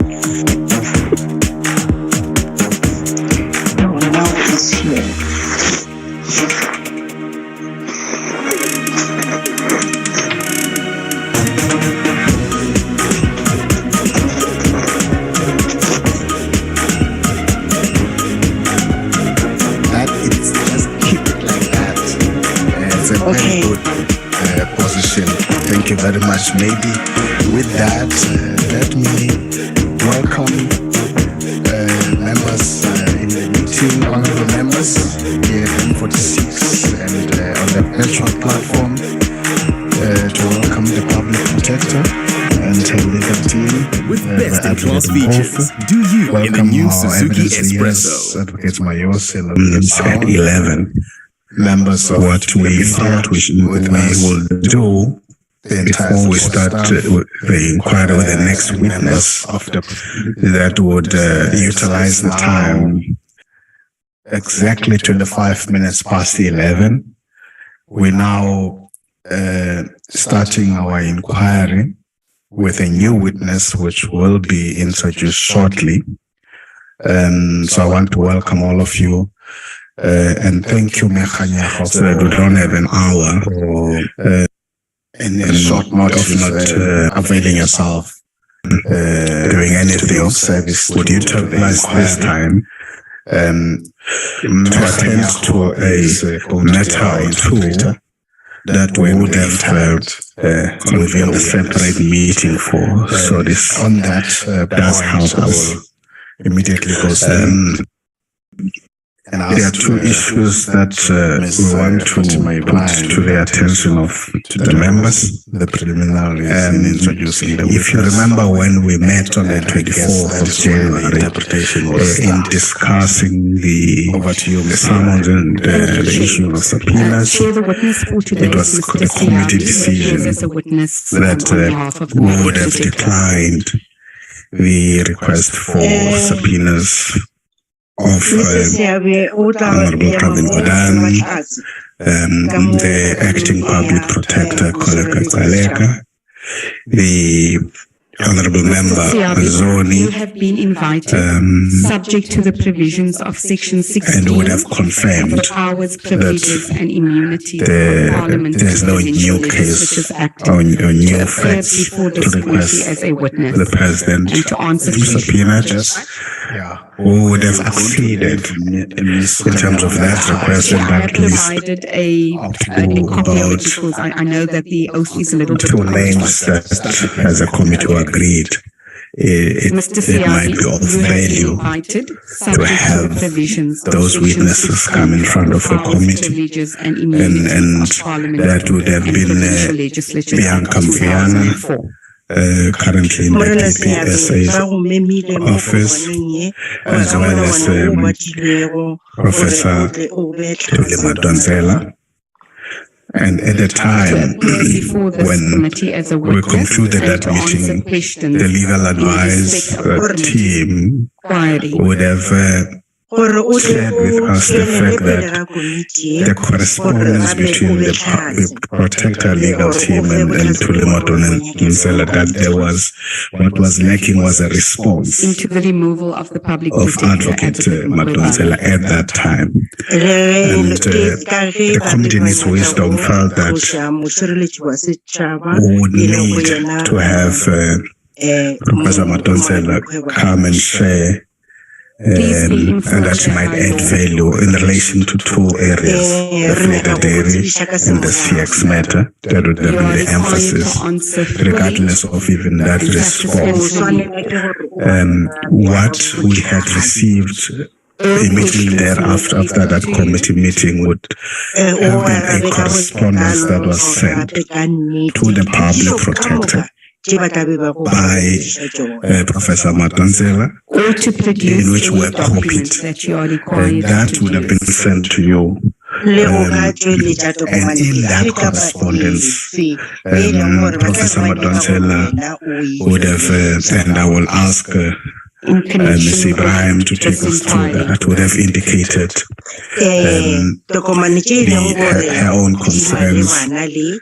Now is here. Very good position. Thank you very much. Maybe with that, let me welcome members in the meeting, honorable members here in 46 and on the virtual platform to welcome the public protector and her legal team. With best-in-class features, do you in the new Suzuki Espresso. Advocate Mayos at 11. Members of what we thought we will do before we start the inquiry with the next witness that would utilize the time exactly 25 minutes past 11. We're now starting our inquiry with a new witness which will be introduced shortly. So I want to welcome all of you. And thank you, Mkhwebane, so that we don't have an hour in a short notice of not availing yourself doing anything of service. Would utilize this time to attend to a matter or two that we would have convened a separate meeting for? So this on that does help us. Immediately goes and there are two issues that we want to put to the attention of the members. The preliminaries in introducing them. If you remember when we met on the 24th of January in discussing the summons and the issue of subpoenas, it was the committee decision that we would have declined the request for subpoenas of Honorable Mkhwebane, the acting public protector, Glick, the Honorable Member Zoni, you have been invited, subject to the provisions of Section 16 and would have confirmed of the powers, privileges, and immunity of Parliament there's no new case or new facts before to this committee request as a witness the President and to answer to subpoena. Who would have acceded in terms of that request and I have at least provided a copy of it because I know that the oath is a little bit two names that as a committee agreed it might be of value to have those witnesses come in front of a committee, and that would have been Bianca Mviana, currently in the PPSA's office, as well as Professor Mdntv. And at the time when we concluded that meeting, the legal advice team would have shared with us the fact that the correspondence between the protector legal team and Mdntv, that there was what was lacking was a response into the removal of the public of Advocate Mdntv at that time. And the committee in its wisdom felt that we would need to have Professor Mdntv come and share and that might add value in relation to two areas, the Fleet Dairy and the CX matter. That would have been the emphasis, regardless of even that response. What we had received immediately thereafter, after that committee meeting, would have been a correspondence that was sent to the public protector by Professor Mdntv, in which were copied, and that would have been sent to you. And in that correspondence, Professor Mdntv would have, and I will ask Ms. Ibrahim to take us through that would have indicated her own concerns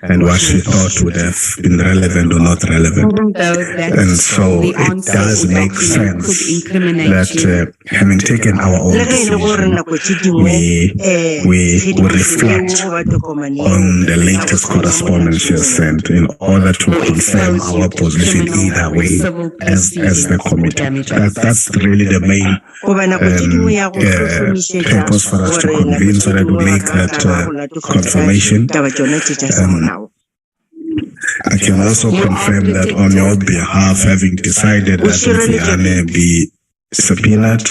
and what she thought would have been relevant or not relevant. And so it does make sense that having taken our own decision, we will reflect on the latest correspondence she has sent in order to confirm our position either way as the committee. That's really the main purpose for us to convene, so that we make that confirmation. I can also confirm that on your behalf, having decided that Mkhwebane be subpoenaed,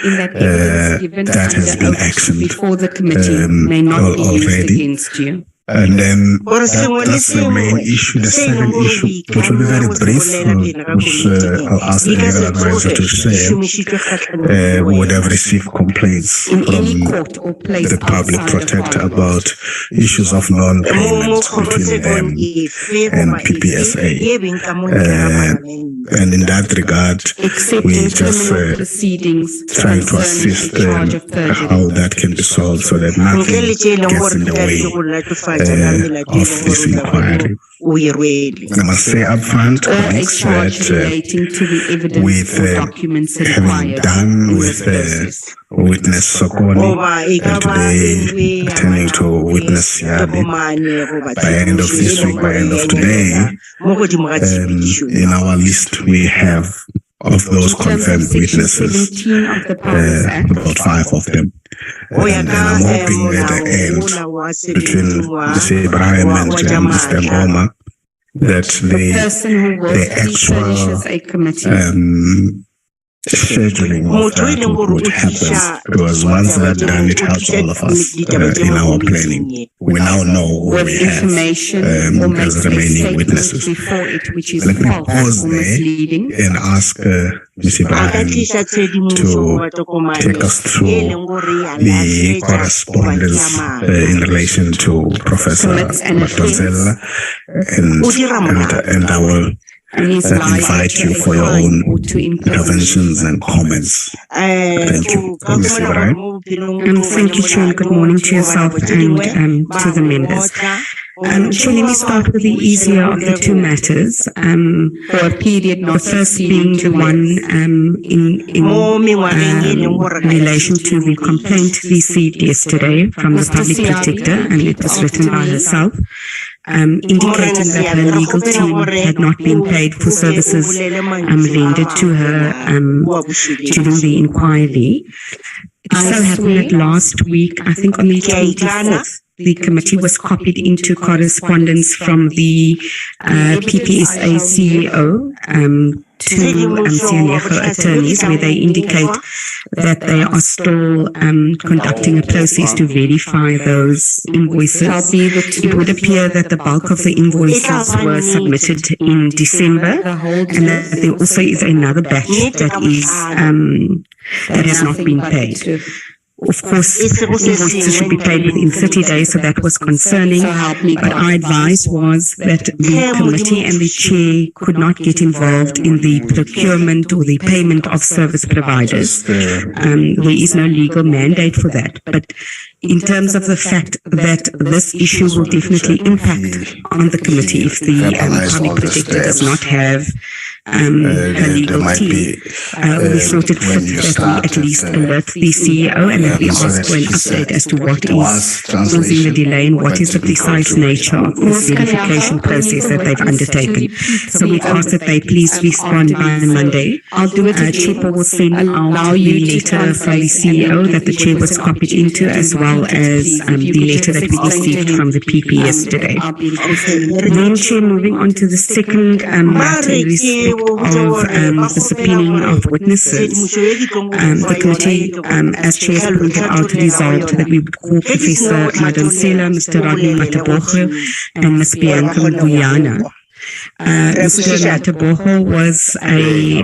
that has been actioned before the committee may not be used already. against you. And then that's the main issue. The second issue, which will be very brief, which I'll ask the legal advisor to share, would have received complaints from the public protector about issues of non-payment between them and PPSA. And in that regard, we just trying to assist how that can be solved so that nothing gets in the way of this inquiry. I must say up front, colleagues, that with having done with witness Sokoni and today attending to witness Yabi, by end of this week, by end of today, in our list we have of those confirmed witnesses, about 5 of them. And I'm hoping at the end, between Mr. Ibrahim and Mr. Ngoma, that the actual scheduling of that would happen, because once that's done, it helps all of us in our planning. We now know who we have as remaining witnesses. Let me pause there and ask Ms. Ibrahim to take us through the correspondence in relation to Professor Mdntv, and I will invite you for your own interventions and comments. Thank you. Ms. Ibrahim. Thank you, Chair. Good morning to yourself and to the members. Chair, let me start with the easier of the two matters. For a period not the first being the one in relation to the complaint received yesterday from the public protector, and it was written by herself, indicating that her legal team had not been paid for services rendered to her during the inquiry. It so happened that last week, I think on the 24th, the committee was copied into correspondence from the PPSA CEO to Sianejo attorneys, where they indicate that they are still conducting a process to verify those invoices. It would appear that the bulk of the invoices were submitted in December, and that there also is another batch that is that has not been paid. Of course, invoices should be paid within 30 days, so that was concerning. But our advice was that the committee and the chair could not get involved in the procurement or the payment of service providers. There is no legal mandate for that. But in terms of the fact that this issue will definitely impact on the committee if the public protector does not have her legal team, we thought it fit that we at least alert the CEO and that we ask for an update as to what is causing the delay and what is the precise nature of this verification process that they've undertaken. So we've asked that they please respond by Monday. Chair will send out the letter from the CEO that the chair was copied into, as well as the letter that we received from the PP yesterday. Then, Chair, moving on to the second matter in respect of the subpoenaing of witnesses, the committee, as Chair has pointed out, resolved that we would call Professor Mdntv, Mr. Rodney Mataboge, and Ms. Bianca Guyana Mr. Mataboho was a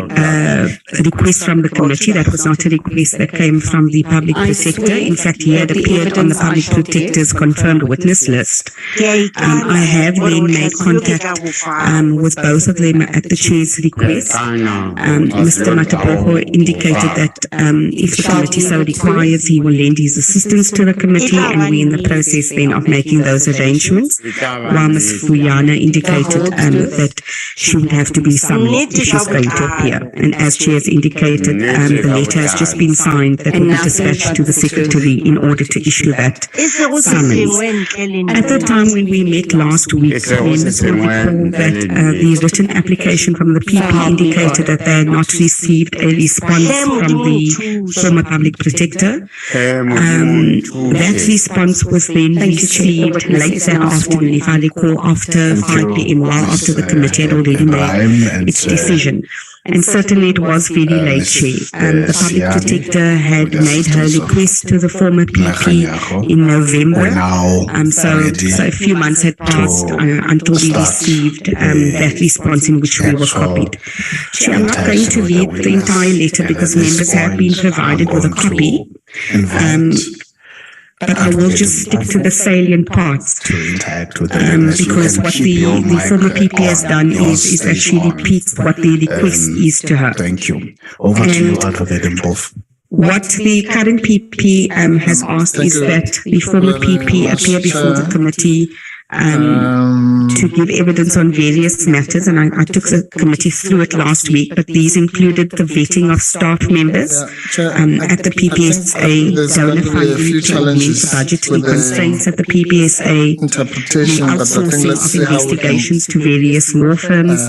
request from the committee. That was not a request that came from the public protector. In fact, he had appeared on the public protector's confirmed witness list. I have then made contact with both of them at the chair's request. Mr. Mataboho indicated that if the committee so requires, he will lend his assistance to the committee, and we're in the process then of making those arrangements, while Ms. Fuyana indicated that she would have to be summoned if she's going to appear. And as Chair has indicated, the letter has just been signed that will be dispatched to the Secretary in order to issue that summons. At the time when we met last week, members will recall that the written application from the PP indicated that they had not received a response from the former public protector. That response was then received late that afternoon, if I recall, after 5 p.m. while after the committee had already made its decision. And certainly it was very late, Chair. The public protector had made her request to the former PP in November. So a few months had passed until we received that response in which we were copied. Chair, I'm not going to read the entire letter because members have been provided with a copy. But I will just stick to the salient parts, because what the former PP has done is that she repeats what the request is to her. Thank you. Over to you, Advocate Mdntv. What the current PP has asked is that the former PP appear before the committee to give evidence on various matters, and I took the committee through it last week, but these included the vetting of staff members at the PPSA, donor funding to augment the budgetary constraints at the PPSA, the outsourcing of investigations to various law firms,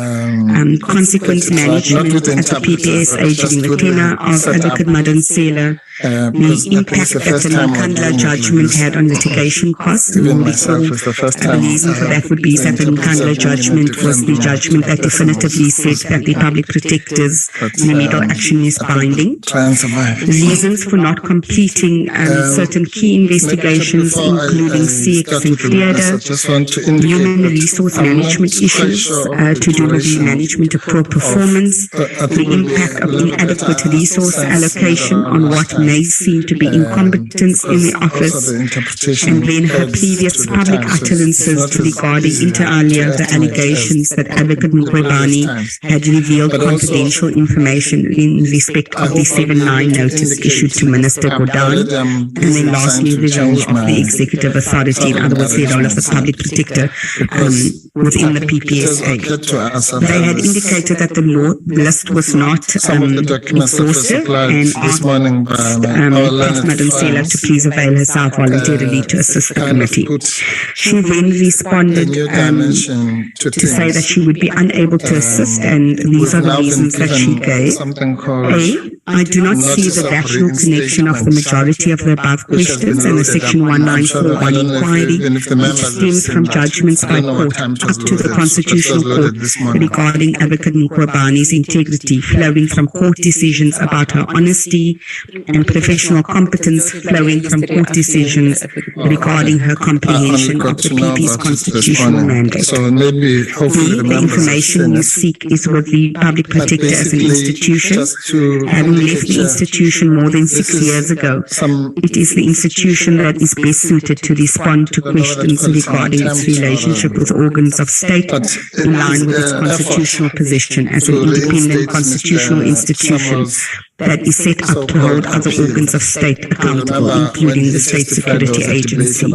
consequence management at the PPSA during the tenure of Advocate Mdntv, the impact that the Nkandla judgment had on litigation costs. The reason for that would be that the Nkandla judgment was the judgment that definitively said that the public protector's remedial action is binding. Reasons for not completing certain key investigations, including CX and FFPLUS, human resource management issues to do with the management of poor performance, the impact of inadequate resource allocation on what may seem to be incompetence in the office, and then her previous public utterances regarding inter alia the allegations that Advocate Mkhwebane had revealed confidential information in respect of the 7-9 notice issued to Minister Gordhan, and then lastly the role of the executive authority, in other words the role of the public protector within the PPSA. They had indicated that the list was not exhaustive, and asked Prof. Mdntv to please avail herself voluntarily to assist the committee. She then responded to say that she would be unable to assist, and these are the reasons that she gave. A, I do not see the rational connection of the majority of the above questions and the Section 1941 inquiry, which stems from judgments by court up to the Constitutional Court regarding Advocate Mkhwebane's integrity, flowing from court decisions about her honesty, and professional competence flowing from court decisions regarding her comprehension of the PP's constitutional mandate. The information you seek is with the public protector as an institution. Having left the institution more than 6 years ago, it is the institution that is best suited to respond to questions regarding its relationship with organs of state in line with its constitutional position as an independent constitutional institution that is set up to hold other organs of state accountable, including the State Security Agency.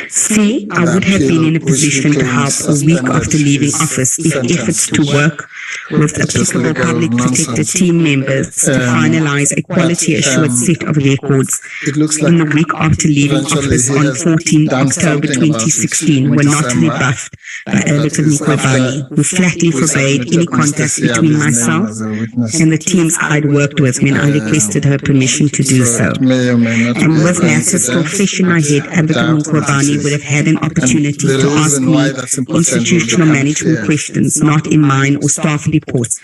C, I would have been in a position to help a week after leaving office if efforts to work with applicable public protector team members to finalize a quality assured set of records in the week after leaving office on 14 October 2016 were not rebuffed by Advocate Mkhwebane, who flatly forbade any contact between myself and the teams I'd worked with when I requested her permission to do so. And with matters still fresh in my head, Advocate Mkhwebane would have had an opportunity to ask me institutional management questions not in mine or staff reports,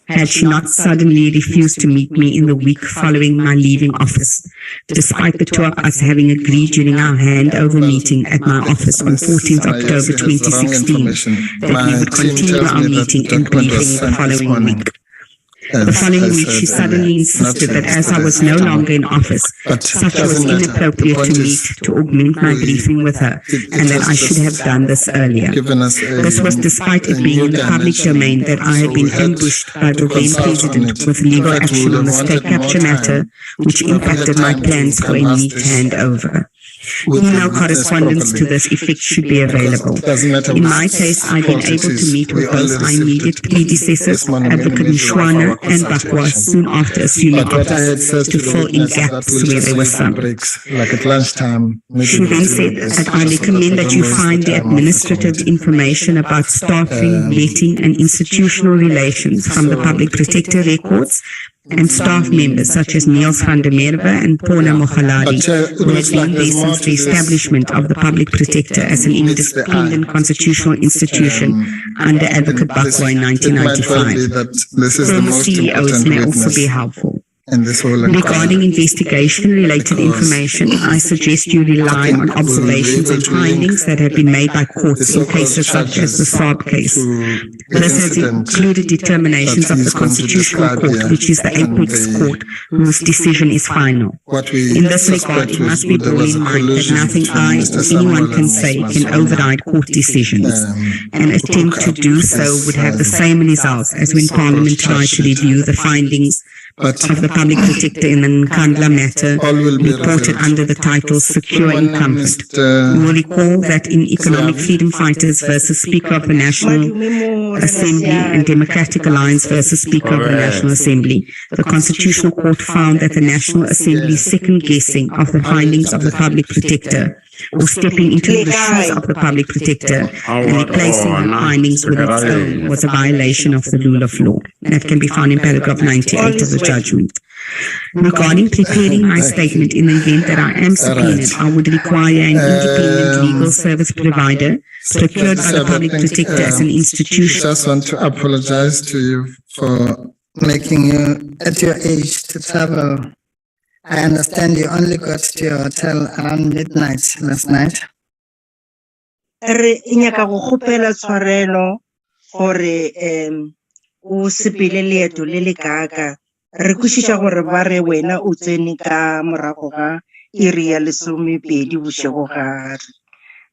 had she not suddenly refused to meet me in the week following my leaving office, despite the two of us having agreed during our handover meeting at my office on 14th October 2016 that we would continue our meeting and briefing the following week. The following week, she suddenly insisted that as I was no longer in office, such was inappropriate to meet to augment my briefing with her, and that I should have done this earlier. This was despite it being in the public domain that I had been ambushed by the then President with legal action on the state capture matter, which impacted my plans for a neat handover. Email correspondence to this effect should be available. In my case, I've been able to meet with both my immediate predecessors, Advocate Mkhwebane and Bakwa, soon after assuming office to fill in gaps where there were some. She then said that I recommend that you find the administrative information about staffing, vetting and institutional relations from the Public Protector records and staff members such as Niels van der Merwe and Pona Moghaladi, who had been there since the establishment of the Public Protector as an independent constitutional institution under Advocate Bakwa in 1995. Former CEOs may also be helpful. Regarding investigation-related information, I suggest you rely on observations and findings that have been made by courts in cases such as the Saab case. This has included determinations of the Constitutional Court, which is the apex court, whose decision is final. In this regard, it must be borne in mind that nothing I or anyone can say can override court decisions. An attempt to do so would have the same results as when Parliament tried to review the findings of the Public Protector in the Nkandla matter, reported under the title Secure in Comfort. You will recall that in Economic Freedom Fighters versus Speaker of the National Assembly and Democratic Alliance versus Speaker of the National Assembly, the Constitutional Court found that the National Assembly's second-guessing of the findings of the Public Protector, or stepping into the shoes of the Public Protector and replacing the findings with its own, was a violation of the rule of law. That can be found in paragraph 98 of the judgment. Regarding preparing my statement in the event that I am subpoenaed, I would require an independent legal service provider procured by the Public Protector as an institution. I just want to apologize to you for making you at your age to travel. I understand you only got to your hotel around midnight last night. Re inyaka go gopela tshwarelo gore o sepele leeto le le kaka re khušiša gore ba re wena o tsene ka morago ga iri ya 12 bošego gare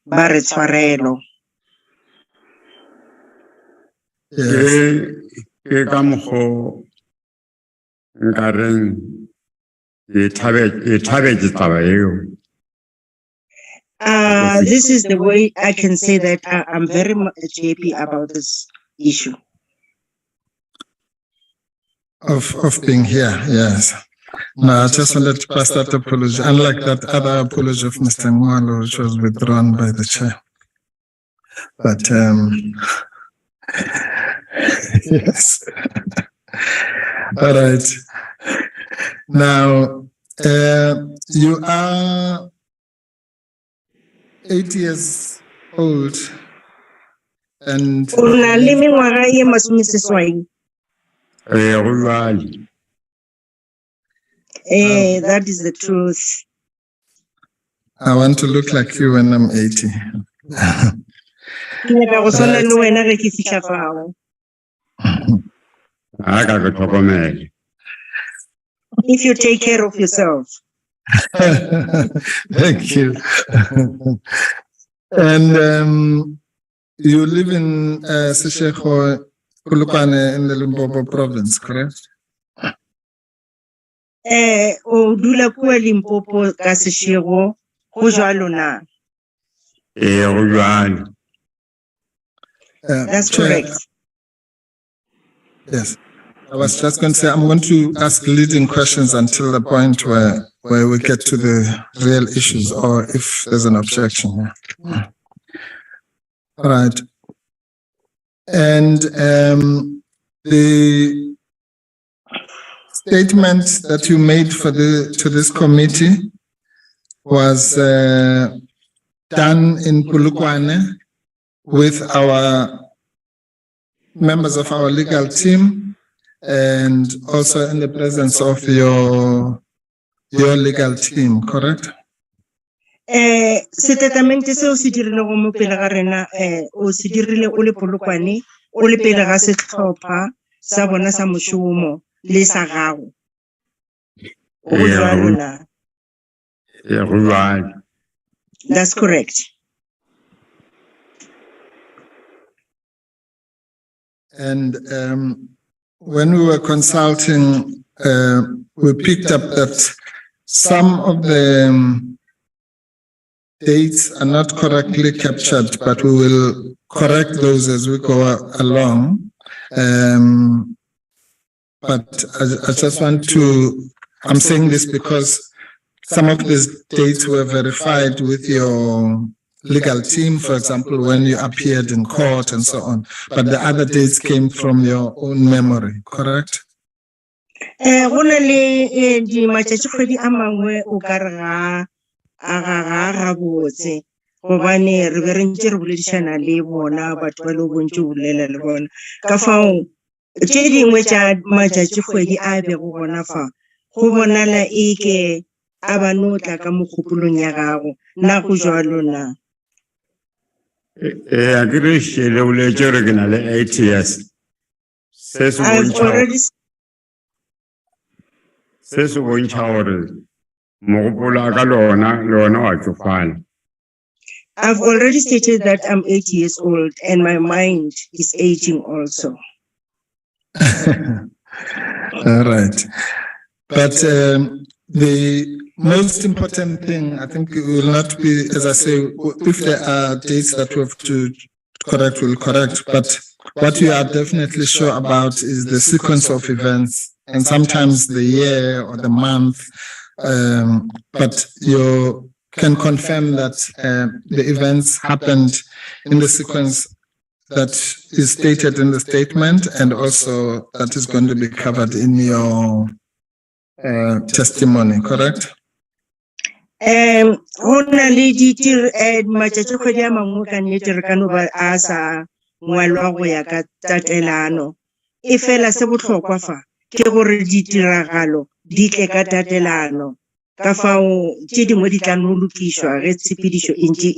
ba re tshwarelo ke ka mokgo nkareng this is the way I can say that I'm very much happy about this issue. Of being here, yes. No, I just wanted to pass that apology, unlike that other apology of Mr. Mwalo, which was withdrawn by the chair. But, yes. All right. Now, you are 8 years old and that is the truth. I want to look like you when I'm 80. If you take care of yourself. Thank you. And you live in Seshego, Pulukwane in the Limpopo province, correct? O dula kwa Limpopo ka Seshego go jwalo na? That's correct. Yes. I was just going to say, I'm going to ask leading questions until the point where we get to the real issues, or if there's an objection. Yeah. All right. And the statement that you made to this committee was done in Pulukwane with our members of our legal team, and also in the presence of your legal team, correct? Setatamente seo se dirile go mo pele ga rena o se dirile o le polokwane o le pele ga setlhopha sa bona sa mošomo le sa gago go jwalo na? That's correct. And when we were consulting, we picked up that some of the dates are not correctly captured, but we will correct those as we go along. But I just want to, I'm saying this because some of these dates were verified with your legal team, for example, when you appeared in court and so on. But the other dates came from your own memory, correct? Go na le di matšatšikgwedi a mangwe o ka re ga botse gobane re be re ntse re boledišana le bona batho ba le bontši o bolela le bona ka fao tše dingwe tša matšatšikgwedi a bego gona fa go bonala eke a ba no tla ka mogopolong ya gago na go jwalo na? A ke shele o le tšere ke na le 8 years. Se se bontšha gore mogopolo a ka lona wa tsofala. I've already stated that I'm 8 years old and my mind is aging also. All right. But the most important thing, I think, it will not be, as I say, if there are dates that we have to correct, we'll correct. But what you are definitely sure about is the sequence of events and sometimes the year or the month. But you can confirm that the events happened in the sequence that is stated in the statement, and also that is going to be covered in your testimony, correct? Go na le matšatšikgwedi a mangwe ka nnete re ka no ba a sa ngwalwa go ya ka tatelano. E fela se botlhokwa fa ke gore ditiragalo di tle ka tatelano ka fao tše dingwe di tla no lokišwa ge tshepedišo e ntše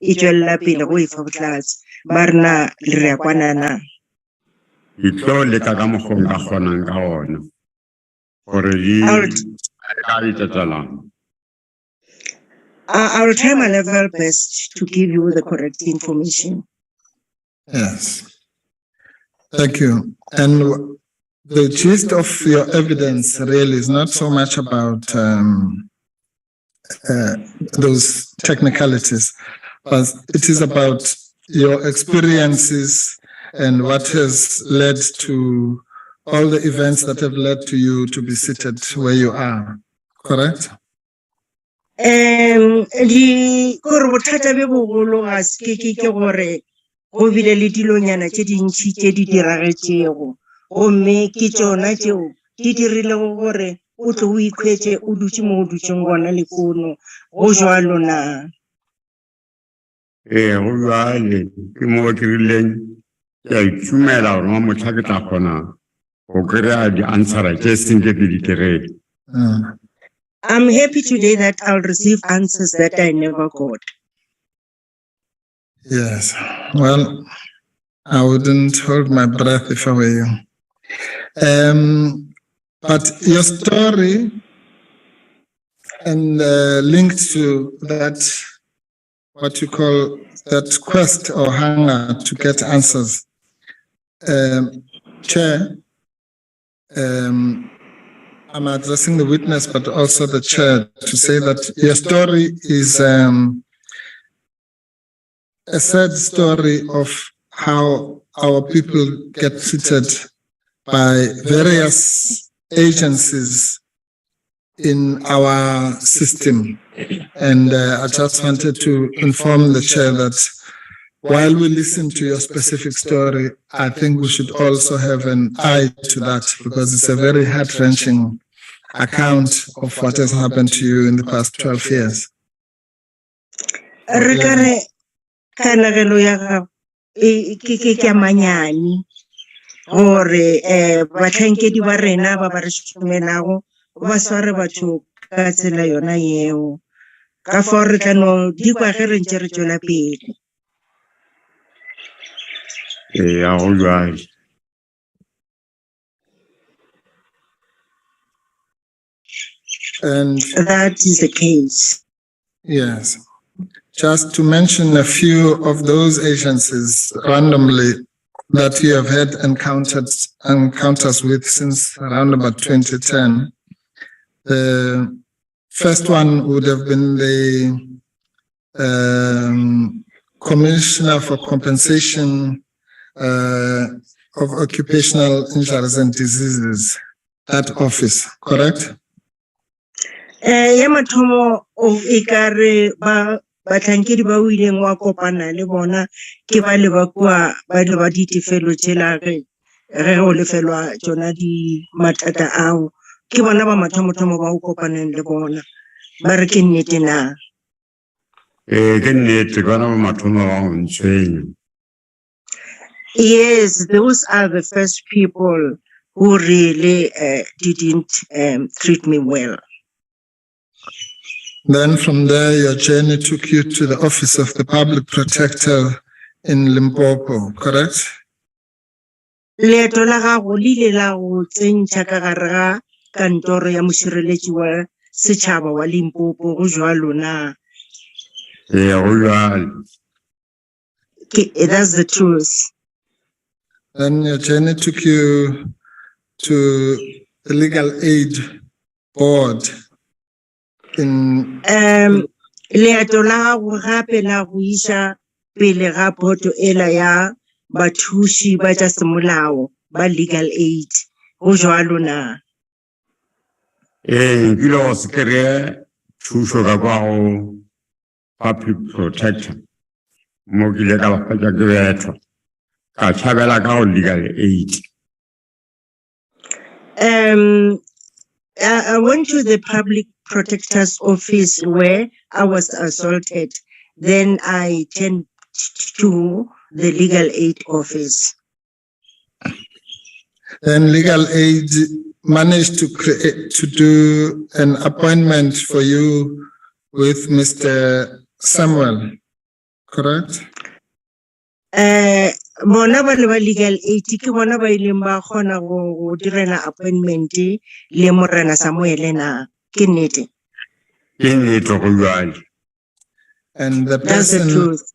e tšwelela pele go efa botlatsi ba rena le re ya kwana na. Di tlo leka ka mokgwa nka kgonang ka ona gore di ka itetalana. I'll try my level best to give you the correct information. Yes. Thank you. And the gist of your evidence really is not so much about those technicalities, but it is about your experiences and what has led to all the events that have led to you to be seated where you are, correct? Di gore bothata be bogolo ga se ke gore go bile le dilonyana tše dintšhi tše di diragetšego gomme ke tšona tšeo di dirile gore o tle o ikhwetše o dutše mo o dutšeng gona le fono go jwalo na? Go jwale ke mo ke rileng ke a itumela gore mo motlha ke tla kgona go kry-a di-answera tše sentle ke di kry-ile. I'm happy today that I'll receive answers that I never got. Yes. Well, I wouldn't hold my breath if I were you. But your story and linked to that, what you call that quest or hunger to get answers. Chair, I'm addressing the witness, but also the chair, to say that your story is a sad story of how our people get treated by various agencies in our system. And I just wanted to inform the chair that while we listen to your specific story, I think we should also have an eye to that, because it's a very heart-wrenching account of what has happened to you in the past 12 years. Kanagelo ya gago ke manyane gore batlhankedi ba rena ba ba re šomelago ba sware batho ka tsela yona yeo ka fao re tla no di kwa ge re ntse re tswela pele. Ya go jwale. And That is the case. yes, just to mention a few of those agencies randomly that you have had encounters with since around about 2010. The first one would have been the Commissioner for Compensation of Occupational Injuries and Diseases, that office, correct? Ya mathomo o ikare ba batlhankedi ba o ileng wa kopana le bona ke ba le ba kwa ba le ba ditefelo tshela ge o lefelwa tsona di matata ao ke bona ba mathomo ba o kopaneng le bona ba re ke nnete na. Ke nnete bana ba mathomo ba go ntshwenya. Yes, those are the first people who really didn't treat me well. Then from there, your journey took you to the Office of the Public Protector in Limpopo, correct? Leeto la gago le ile la go tsentšha ka gare ga kantoro ya mošireletši wa setšhaba wa Limpopo go jwalo na. Go jwale. That's the truth. Then your journey took you to the Legal Aid Board in leeto la gago gape la go iša pele ga boto ela ya bathuši ba tša semolao ba legal aid go jwalo na. Nkile go se kry-e thušo ka kwa go public protector mo ke ile ka ba fatša ke betho ka tšhabela ka go legal aid. I went to the public protector's office where I was assaulted. Then I turned to the legal aid office. Then Legal Aid managed to do an appointment for you with Mr. Samuel, correct? Bona ba le ba legal aid ke bona ba ileng ba kgona go direla appointment le morena Samuel na ke nnete. Ke nnete go jwale. And the That's the person, truth.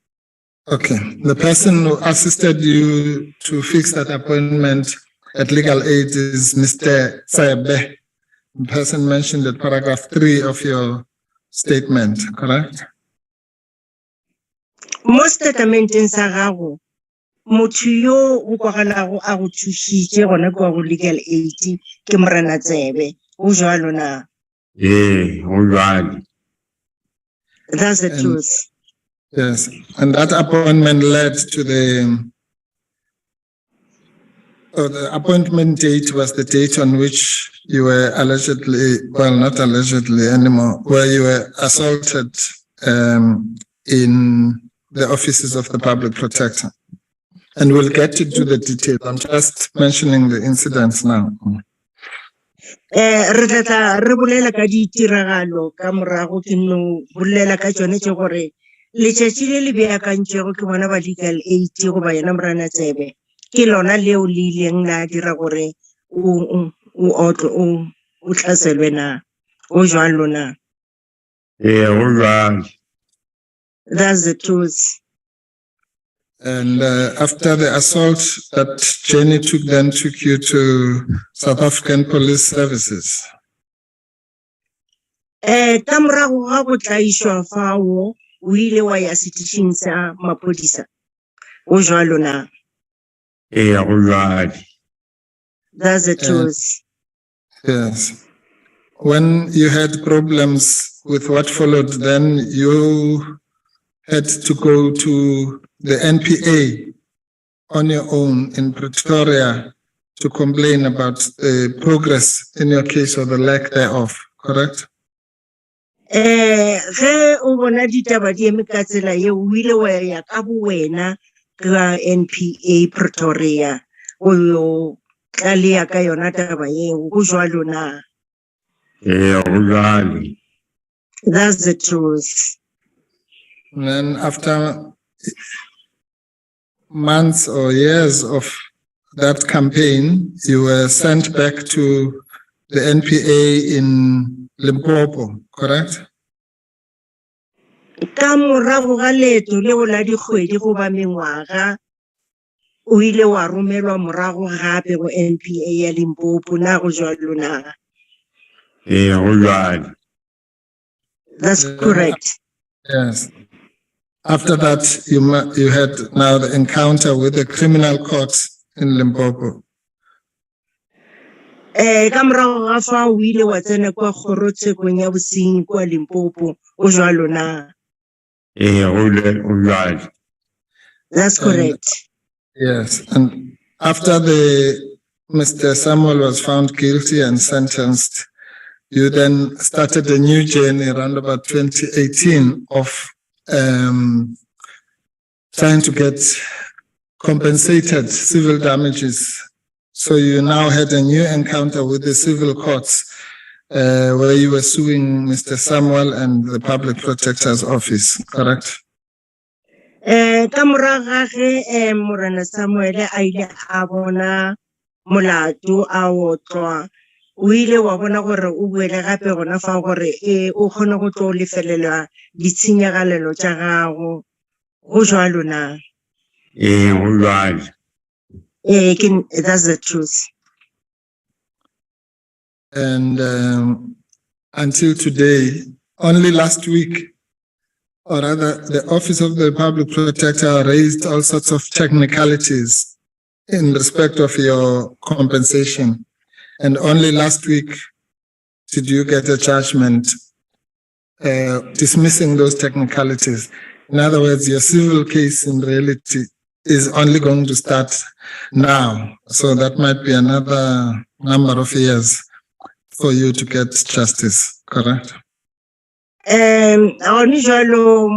okay, the person who assisted you to fix that appointment at Legal Aid is Mr. Tsebe, the person mentioned at paragraph 3 of your statement, correct? Mo statementeng sa gago motho yo o kwagalago a go thušitše gona kwa go legal aid ke morena Tsebe go jwalo na. Go jwale. That's the truth. Yes, and that appointment led to the appointment date was the date on which you were allegedly, well, not allegedly anymore, where you were assaulted in the offices of the public protector. And we'll get into the detail. I'm just mentioning the incidents now. Re tla re bolela ka ditiragalo ka morago ke no bolela ka tsone tše gore letšatši le le beakantšwego ke bona ba legal aid go ba yena morena Tsebe ke lona leo le ileng la dira gore o hlaselwe na go jwalo na. Go jwale. That's the truth. And after the assault, that journey took you to South African Police Services. Ka morago ga go tlaišwa fao o ile wa ya setišing sa maphodisa go jwalo na. Go jwale. That's the truth. Yes. When you had problems with what followed, then you had to go to the NPA on your own in Pretoria to complain about the progress in your case or the lack thereof, correct? Ge o bona ditaba di eme ka tsela ye o ile wa ya ka bo wena ka NPA Pretoria yo tlaleya ka yona taba eo go jwalo na? go jwalo. That's the truth. And then after months or years of that campaign, you were sent back to the NPA in Limpopo, correct? Ka morago ga leeto leo la dikgwedi goba mengwaga o ile wa romelwa morago gape go NPA ya Limpopo na go jwalo na? Go jwalo. That's correct. Yes. After that, you had now the encounter with the criminal court in Limpopo. Ka morago ga fa o ile wa tsena kwa kgorotshekong ya bosenyi kwa Limpopo o jwalo na? Go jwalo. That's correct. Yes, and after Mr. Samuel was found guilty and sentenced, you then started a new journey around about 2018 of trying to get compensated civil damages. So you now had a new encounter with the civil courts where you were suing Mr. Samuel and the Public Protector's Office, correct? Ka morago ga ge Morena Samuel a ile a bona molato a otlwa, o ile wa bona gore o boele gape gona fa gore o kgone go tlo lefelelwa ditshenyagalelo tša gago go jwalo na? Go jwalo. That's the truth. And until today, only last week, or rather, the Office of the Public Protector raised all sorts of technicalities in respect of your compensation. And only last week did you get a judgment dismissing those technicalities. In other words, your civil case in reality is only going to start now. So that might be another number of years for you to get justice, correct? Gone jwalo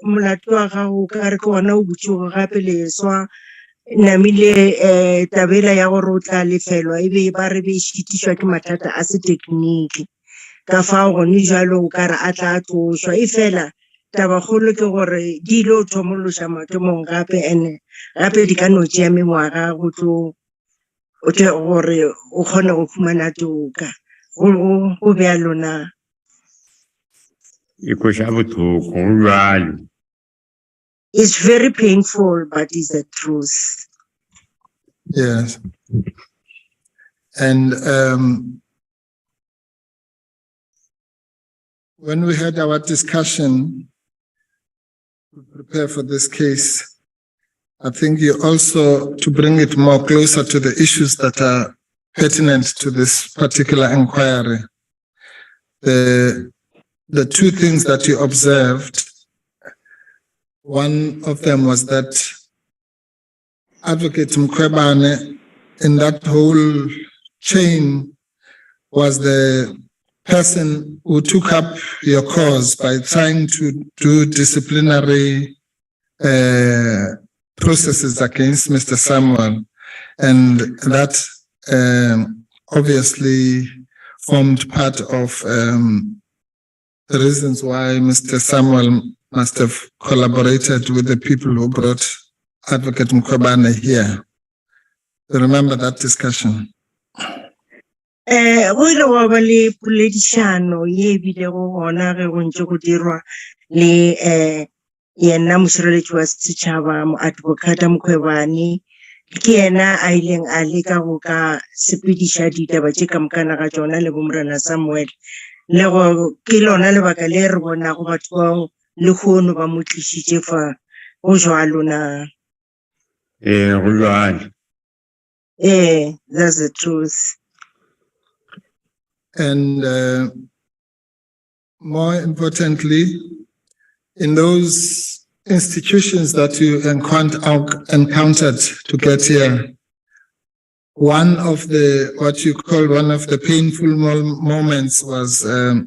molato wa gago ka re ke ona o botšigo gape leswa namile tabela ya gore o tla lefelwa ebe ba re be šitišwa ke mathata a se tekniki ka fao gone jwalo o ka re a tla tlošwa e fela tabakgolo ke gore di ile o thomološa mathomong gape and gape di ka no tšea mengwaga go tlo gore o kgone go fumana toka go bjalo na? It's very painful, but it's the truth. Yes. And when we had our discussion to prepare for this case, I think you also, to bring it more closer to the issues that are pertinent to this particular inquiry, the two things that you observed, one of them was that Advocate Mkhwebane in that whole chain was the person who took up your cause by trying to do disciplinary processes against Mr. Samuel. And that obviously formed part of the reasons why Mr. Samuel must have collaborated with the people who brought Advocate Mkhwebane here. You remember that discussion? Go ile wa ba le poledišano ye bile go gona ge go ntse go dirwa le yena mošireletši wa setšhaba moadvocate Mkhwebane ke yena a ileng a leka go ka sepediša ditaba tše ka mokana ga tšona le bo Morena Samuel le go ke lona lebaka le re bonago batho bao le kgono ba mo tlišitše fa go jwalo na? Go jwalo. That's the truth. And more importantly, in those institutions that you encountered to get here, one of the, what you call one of the painful moments was the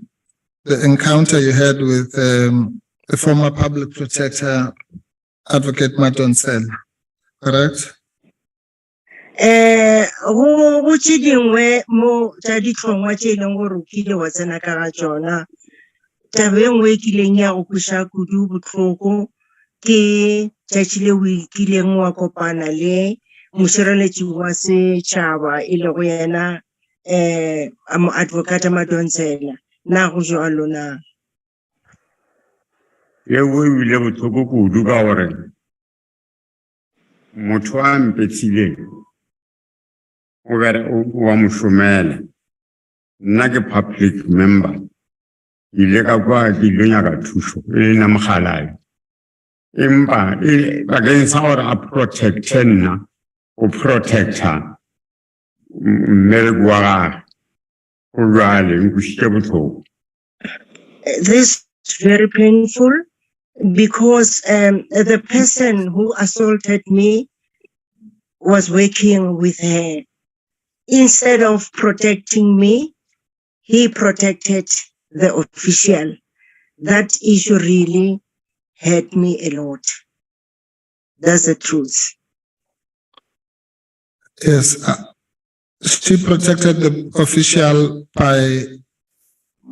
encounter you had with the former public protector, Advocate Mdntv, correct? Go tse dingwe mo tsa ditlhongwa tse e leng gore o kile wa tsena ka ga tsona. Taba e nngwe e kileng ya go kweša kudu botlhoko ke tšatši le o kileng wa kopana le mošireletši wa setšhaba e le go yena moadvocate Mdntv na go jwalo na? Ye o ile botlhoko kudu ka gore motho a mpetšileng wa mošomela, nna ke public member, ile ka kwa ke ile nyaka thušo e le na Mkhalai, empa bakeng sa gore a protecte nna o protecta mmereko wa gage go jwale nkušitše botlhoko. This is very painful because the person who assaulted me was working with her. Instead of protecting me, he protected the official. That issue really hurt me a lot. That's the truth. Yes, she protected the official by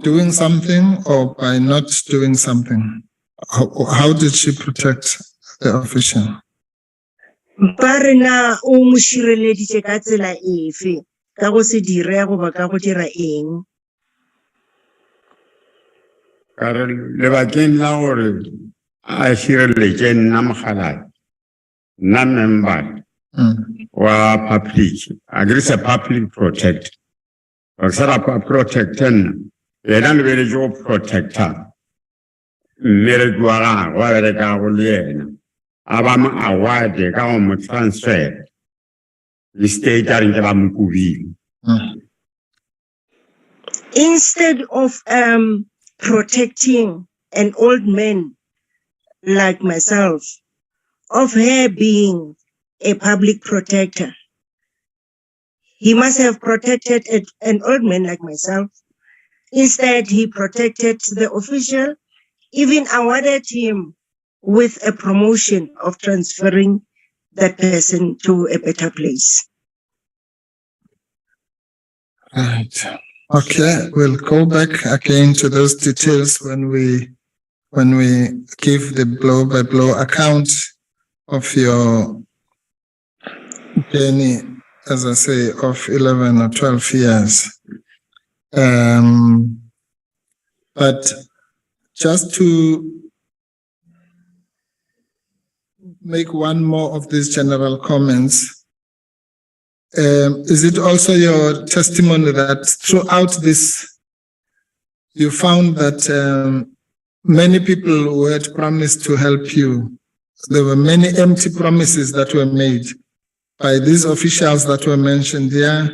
doing something or by not doing something. How did she protect the official? Parena o mošireleditše ka tsela efe ka go se dire goba ka go dira eng? Ka re lebakeng la gore a šireletše nna Mkhalai, nna member wa public, agree a public protector. Sara protector nna, yena lebeletše go protector mmereko wa gagwe wa bereka go le yena. Aba mo award ka go mo transfer le state a reng ke ba mo kubile. Instead of protecting an old man like myself, of her being a public protector, he must have protected an old man like myself. Instead, he protected the official, even awarded him with a promotion of transferring that person to a better place. Right. Okay, we'll go back again to those details when we give the blow-by-blow account of your journey, as I say, of 11 or 12 years. But just to make one more of these general comments, is it also your testimony that throughout this, you found that many people who had promised to help you, there were many empty promises that were made by these officials that were mentioned here,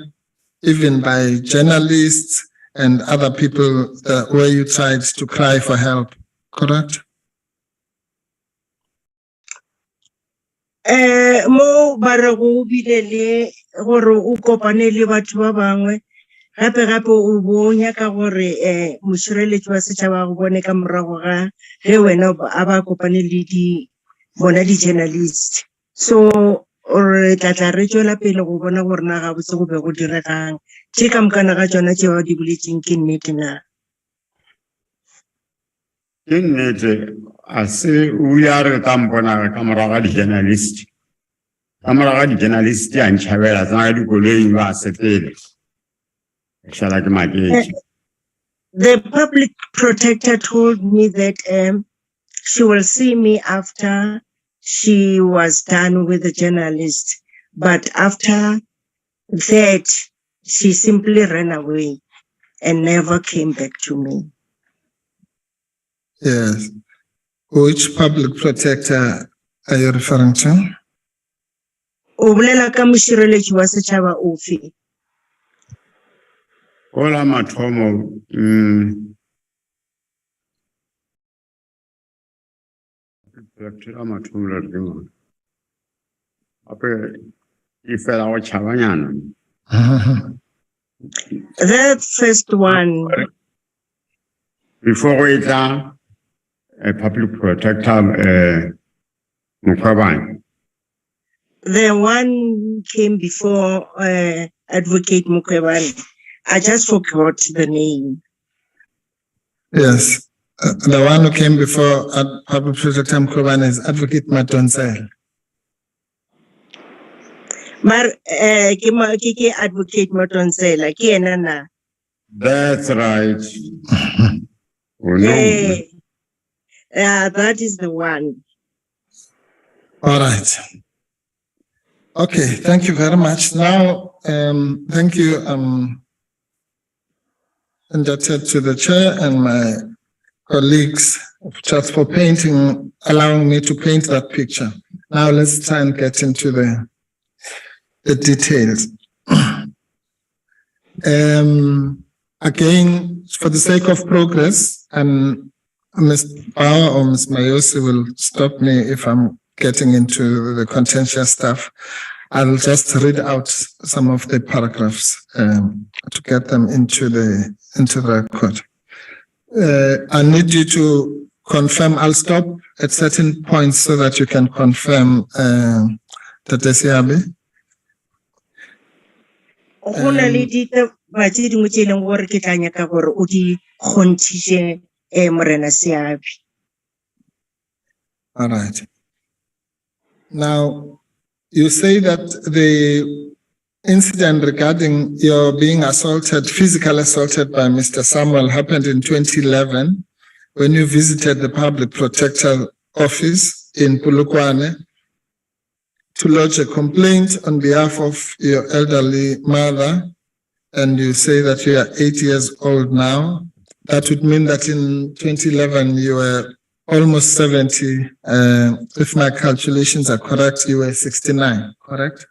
even by journalists and other people where you tried to cry for help, correct? Mo ba re go bile le gore o kopane le batho ba bangwe gape o bonya ka gore mošireletši wa setšhaba go bone ka morago ga ge wena a ba kopane le bona di-journalist. So re tla re tšwela pele go bona gore na ga botse go be go diregang tše ka mokana ga tšona tše ba di boletseng ke nnete na? Ke nnete, a se o ya re ka mpona ka morago ga di-journalist. Ka morago ga di-journalist a ntšhabela tsena ka dikoloi ba sepele. Šala ke maketše. The public protector told me that she will see me after she was done with the journalist. But after that, she simply ran away and never came back to me. Yes. Which public protector are you referring to? O bolela ka mošireletši wa setšhaba ofe? Ola mathomo, That first one. Before we a public protector, Mkhwebane, The one came before Advocate Mkhwebane. I just forgot the name. Yes. The one who came before Public Protector Mkhwebane is Advocate Mdntv. Ke Advocate Mdntv, ke ena na. That's right. Oh, no. That is the one. All right. Okay, thank you very much. Now, thank you, indebted to the chair and my colleagues just for allowing me to paint that picture. Now let's try and get into the details. Again, for the sake of progress, and Ms. Bauer or Ms. Mayosi will stop me if I'm getting into the contentious stuff. I'll just read out some of the paragraphs to get them into the record. I need you to confirm. I'll stop at certain points so that you can confirm Tate Siabe. Go na le ditaba tse dingwe tse e leng gore ke tla nyaka gore o di kgonthishe Morena Siabe. All right. Now, you say that the incident regarding your being physically assaulted by Mr. Samuel happened in 2011 when you visited the Public Protector Office in Polokwane to lodge a complaint on behalf of your elderly mother, and you say that you are 8 years old now. That would mean that in 2011 you were almost 70. If my calculations are correct, you were 69, correct?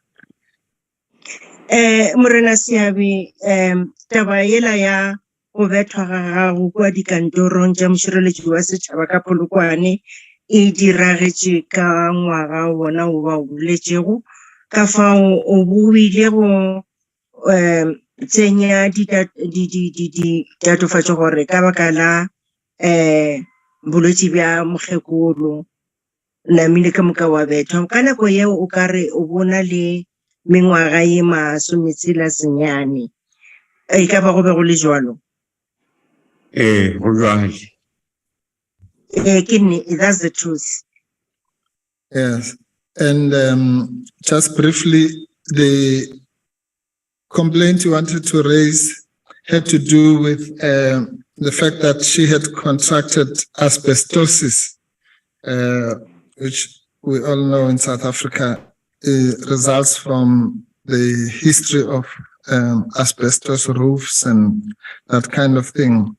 Morena Siabe, taba ela ya go betwa ga gago kwa dikantorong tša mošireletši wa setšhaba ka Polokwane e diragetse ka ngwaga wona o ba o boletšego ka fao o buile go tsenya ditatofatšo gore ka baka la bolwetši bja mokgekolo namile ka moka wa betwa ka nako yeo o ka re o bona le mengwaga ye masometselasenyane e ka ba go be go le jwalo. Go jwale. That's the truth. Yes. And just briefly, the complaint you wanted to raise had to do with the fact that she had contracted asbestosis, which we all know in South Africa results from the history of asbestos roofs and that kind of thing.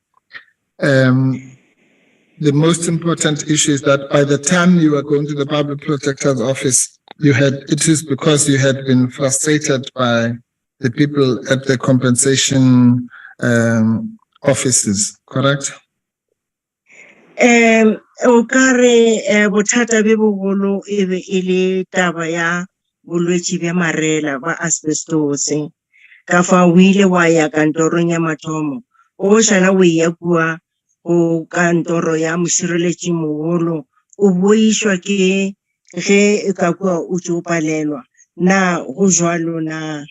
The most important issue is that by the time you were going to the Public Protector's Office, it is because you had been frustrated by the people at the compensation offices, correct? O ka re bothata be bogolo e be e le taba ya bolwetši bja marela ba asbestos ka fa o ile wa ya kantorong ya mathomo o šala o ya kua go kantoro ya mošireletši mogolo o boišwa ke ge ka kua o tšo palelwa na go jwalo na.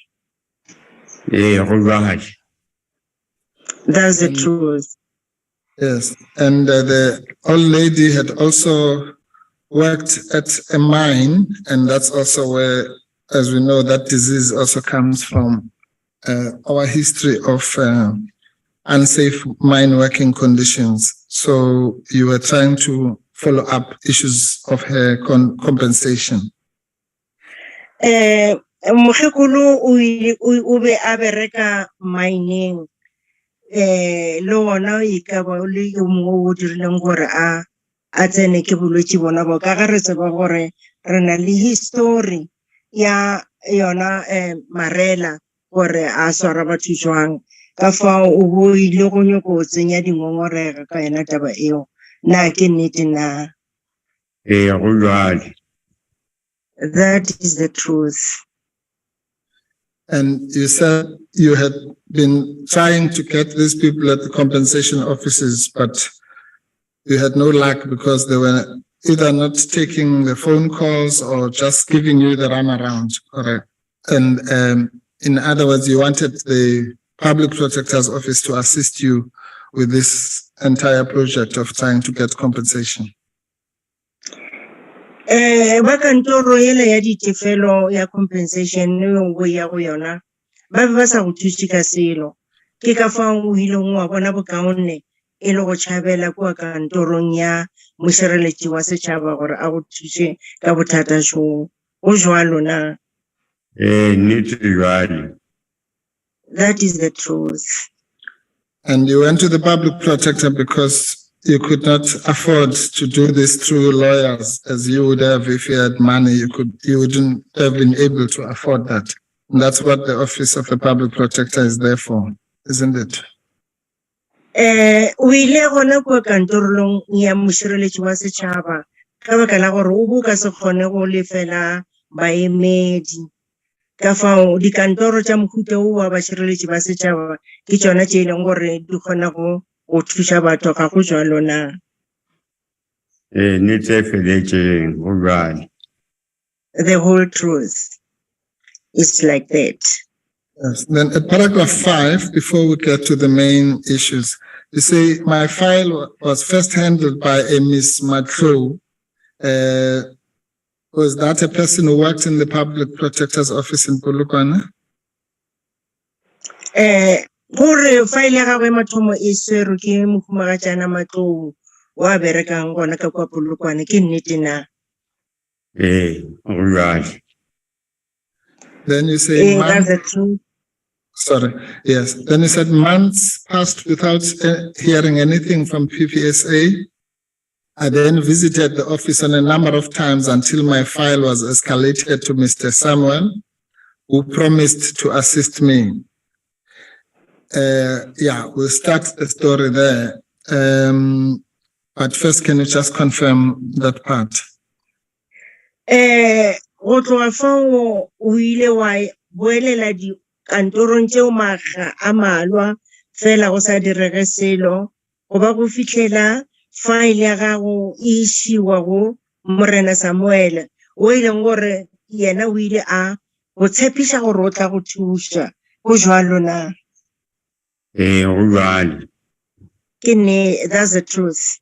Go jwale. That's the truth. Yes, and the old lady had also worked at a mine, and that's also where, as we know, that disease also comes from our history of unsafe mine working conditions. So you were trying to follow up issues of her compensation. Mokgekolo o be a bereka mining. Le wona e ka ba le yo mongwe o dirileng gore a tsene ke bolwetši bona bo ka ga re tseba gore re na le history ya yona marela gore a swara batho jwang ka fao o bo ile go nyaka o tsenya dingongorega ka yena taba eo na ke nnete na. Go jwale. That is the truth. And you said you had been trying to get these people at the compensation offices, but you had no luck because they were either not taking the phone calls or just giving you the runaround, correct? And in other words, you wanted the Public Protector's Office to assist you with this entire project of trying to get compensation. Ba kantoro ele ya ditefelo ya compensation go ya go yona ba be ba sa go thusi ka selo ke ka fa o hileng wa bona bokaone e le go tšhabela kwa kantorong ya mošireletši wa setšhaba gore a go thuse ka bothata jo go jwalo na. That is the truth. And you went to the Public Protector because you could not afford to do this through lawyers, as you would have if you had money. You wouldn't have been able to afford that. And that's what the Office of the Public Protector is there for, isn't it? O ile gona kwa kantorong ya mošireletši wa setšhaba ka baka la gore o bo ka se kgone go lefela baemedi ka fao dikantoro tša mohuta o wa bašireletši ba setšhaba ke tšona tše e leng gore di kgona go thuša batho ga go jwalo na. The whole truth is like that. Yes. Then at paragraph 5, before we get to the main issues, you say, my file was first handled by a Miss Matlow. Was that a person who worked in the Public Protector's Office in Polokwane? Gore file ya gagwe mathomo e swere ke mohumagatšana Matlow wa berekang gona ka kwa Polokwane ke nnete na. Then you say that's the truth. Sorry. Yes. Then you said months passed without hearing anything from PPSA. I then visited the office on a number of times until my file was escalated to Mr. Samuel, who promised to assist me. We'll start the story there. But first, can you just confirm that part? Go tloga fao o ile wa boelela dikantorong tšeo maga a malwa fela go sa direge selo go ba go fitlhela file ya gago e isiwa go Morena Samuel o ileng gore yena o ile a go tshepiša gore o tla go thuša go jwalo na. That's the truth.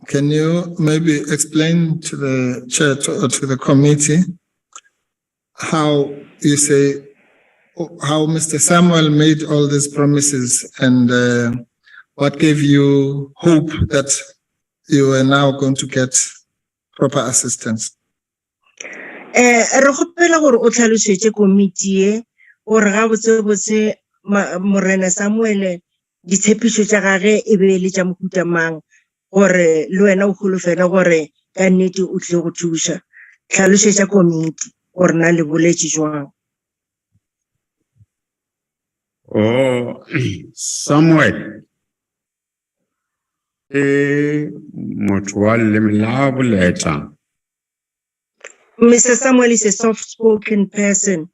Can you maybe explain to the church or to the committee how you say, how Mr. Samuel made all these promises and what gave you hope that you are now going to get proper assistance? Re gopela gore o tlhalosetše committee e gore ga botse Morena Samuel ditshepišo tša gage e be le tša mohuta mang gore le wena o holofela gore ka nnete o tle go thuša tlhalosetša committee gore na le boletše jwang. Samuel motho wa leleme la boleta. Mr. Samuel is a soft-spoken person.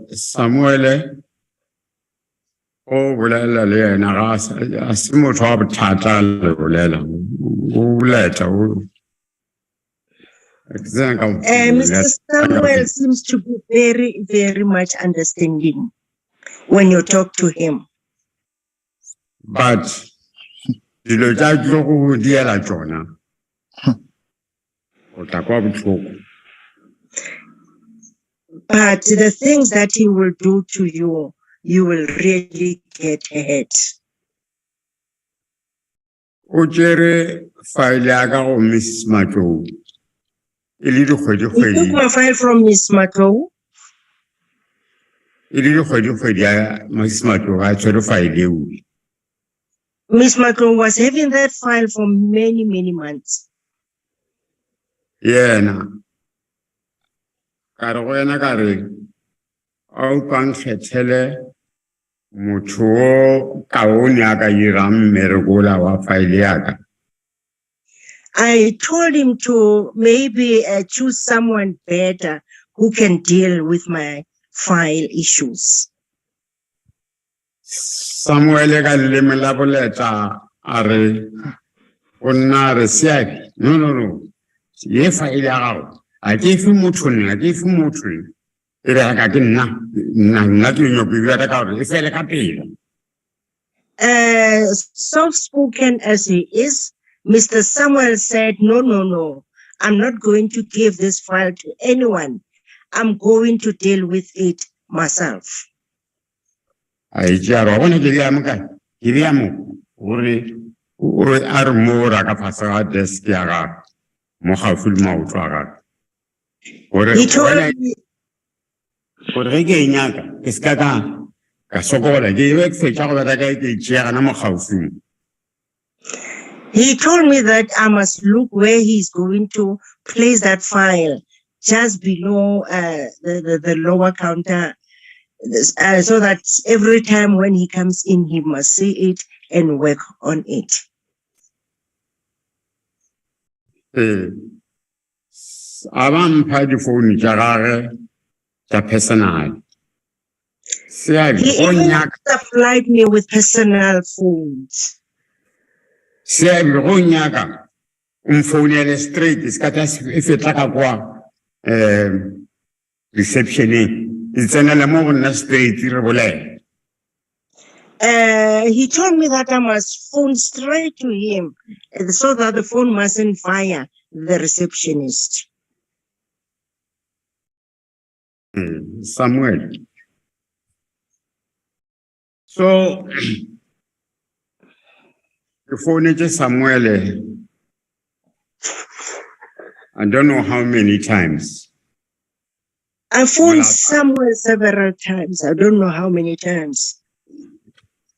Samuel o bolela le yena ga se motho wa bothata le bolela o boleta o. Mr. Samuel seems to be very, very much understanding when you talk to him. But dilo tša tlo go diela tšona o tla kwa bohloko. But the things that he will do to you, you will really get hurt. O tšere file ya ka go Mrs. Matlow. He took my file from Miss Matlow. Mrs. Matlow Miss Matlow was having that file for many, many months. Yeah, na. Kare au pang kgethele motho o kaone a ka irang mmerekola wa file ya ka. I told him to maybe choose someone better who can deal with my file issues. Samuel ka leleme la boleta a re o nna re Seabi no ye file ya gago a ke fe motho nna ke fe motho e re ka ke nna ke nyoko e bea ka gore e fele ka pele. Soft-spoken as he is, Mr. Samuel said, no, I'm not going to give this file to anyone. I'm going to deal with it myself. Ai jaro bona ke ya mka ke ya mo o a re mo ra ka fasa ga desk ya ga mo ga full mouth ga He told me, gore ke nyaka ke ska ka sokola ke be ke fetsa go bata ka ke tšea na mo gaufing. He told me that I must look where he's going to place that file, just below the lower counter, so that every time when he comes in, he must see it and work on it. Abampha di-phone tša gage tša personal. Seabi He go even nyaka supplied me with personal phones. Seabi go nyaka umfounele straight se ka tla e fetla ka kwa receptioneng e tsenela mo go nna straight re bolele. He told me that I must phone straight to him so that the phone mustn't fire the receptionist. Samuel. So, the phone is Samuel. I don't know how many times. I phoned Samuel several times. I don't know how many times.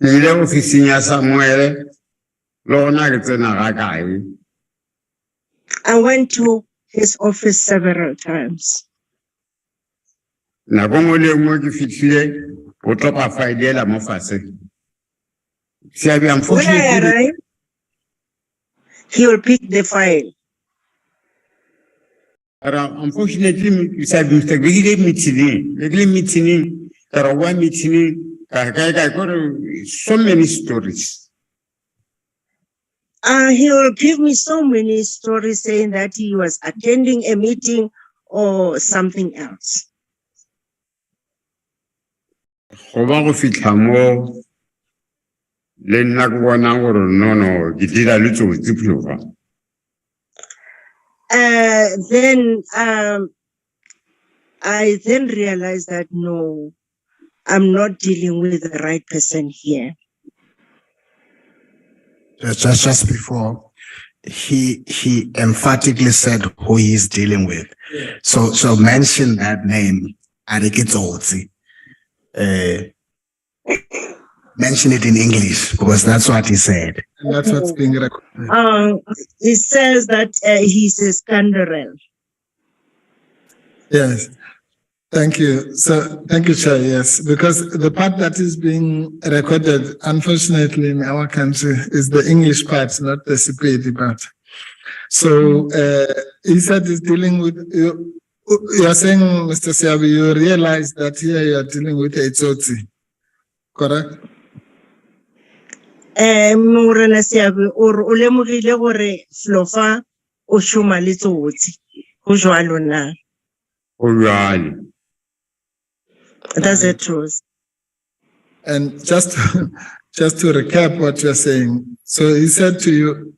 Ile ofising ya Samuel, lona ke tsena ga kae. I went to his office several times. Na go mo le mo ke fitlhile o tlopa file la mo fase. Seabi When I unfortunately arrive, he will pick the file. Seabi Mr. meeting, Tarawa meeting, so many stories. He will give me so many stories saying that he was attending a meeting or something else. Go ba go fitlha mo le nna go bona gore no ke dira le tsotsi ploga. Then I then realized that no, I'm not dealing with the right person here. Just before, he emphatically said who he's dealing with. So mention that name. Arikitsotsi. Mention it in English because that's what he said. And that's what's being recorded. He says that he's a scoundrel. Yes. Thank you. So, thank you, Chair. Yes, because the part that is being recorded, unfortunately, in our country, is the English part, not the Sepedi part. So, he said he's dealing with you. You are saying, Mr. Seabi, you realize that here you are dealing with a tsotsi, correct? Morena Seabi, o lemogile gore Flofa o shoma le tsotsi go jwalo na. Go jwalo. That's the truth. And just to recap what you're saying, so he said to you,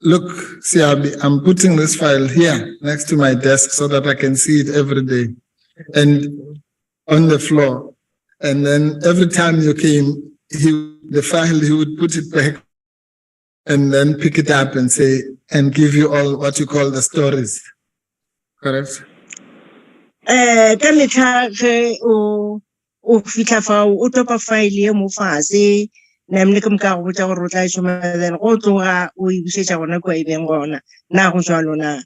look, Seabi, I'm putting this file here next to my desk so that I can see it every day and on the floor. And then every time you came, the file, he would put it back and then pick it up and say, and give you all what you call the stories. Correct? Ka metlha ge o fitla fa o topa file ye mo fase na mne ke mka go botsa gore o tla shoma then go tloga o e busetsa gona kwa e beng gona na go jwalo na.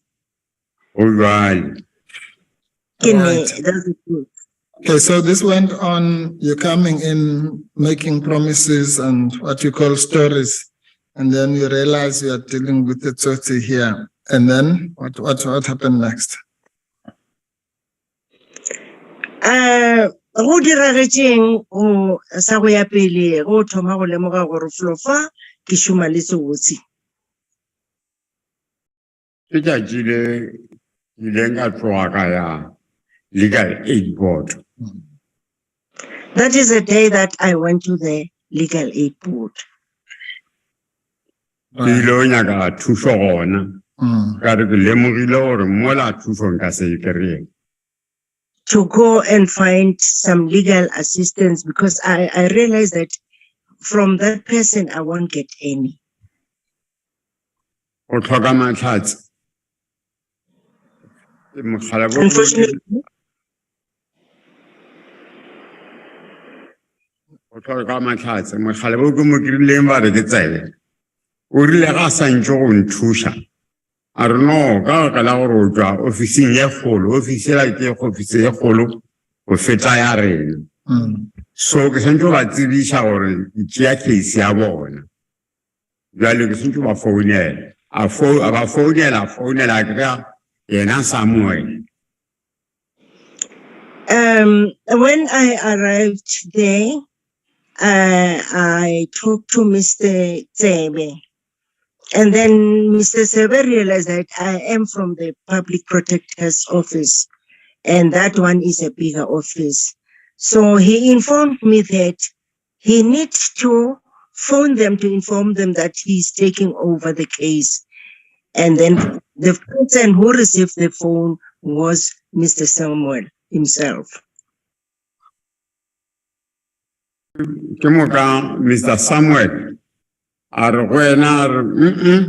Go jwalo. Ke ne, that's the truth. Okay, so this went on, you're coming in, making promises and what you call stories, and then you realize you are dealing with the tsotsi here. And then what happened next? go diragetšeng go sa go ya pele go thoma go lemoga gore flofa ke šoma le sebotse? Ke tšatši le ileng ka tloga ka ya Legal Aid Board. That is the day that I went to the Legal Aid Board. Ke ile nyaka thuso gona. Ka re ke lemogile gore mola thuso nka se e kry-e. To go and find some legal assistance because I realized that from that person I won't get any. O tlhoka matlhatsi. Unfortunately, o tlhoka matlhatsi. Mogala bo ke mo kirileng ba re ke tsebe. O rile ga sa ntse go nthuša. A re no, ka la gore o tswa ofising ye kgolo, ofisi la ke ofisi ye kgolo go feta ya rena. So ke sentse ba tsebiša gore ke tšea case ya bona. Jwale ke sentse ba founela. A ba founela kry-a yena Samuel. when I arrived there, I talked to Mr. Tsebe. And then Mr. Tsebe realized that I am from the Public Protector's Office. And that one is a bigger office. So he informed me that he needs to phone them to inform them that he's taking over the case. And then the person who received the phone was Mr. Samuel himself. Ke moka Mr. Samuel a re go ena a re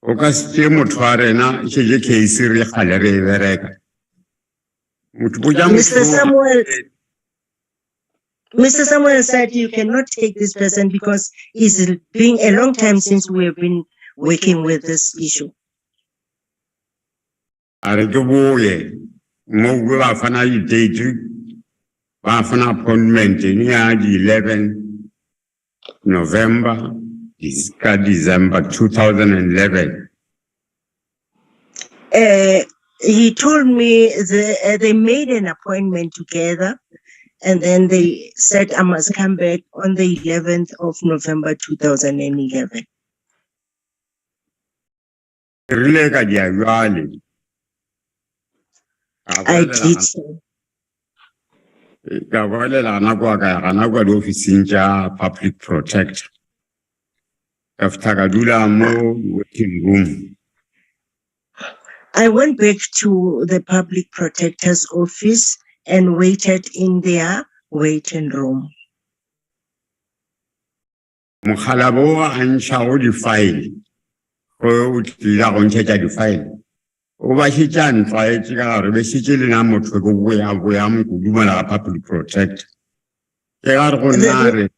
o ka se tšee motho wa rena šetše case re kgale re e bereka. Mr. Samuel said you cannot take this person because it's been a long time since we have been working with this issue. A re ke boye mo go ba fana date ba fana appointment ni ya di 11 November December 2011. He told me they made an appointment together and then they said I must come back on the 11th of November 2011. I did so. Public Protector. After Kadula waiting room. I went back to the Public Protector's office and waited in their waiting room. Mkhalabo anshawo di file. Ko utila go ntshetsa di file. O ba shitsa ntwa e tshika re be shitse le na motho go boya mo go dumela Public Protector. Ke ga re go nare.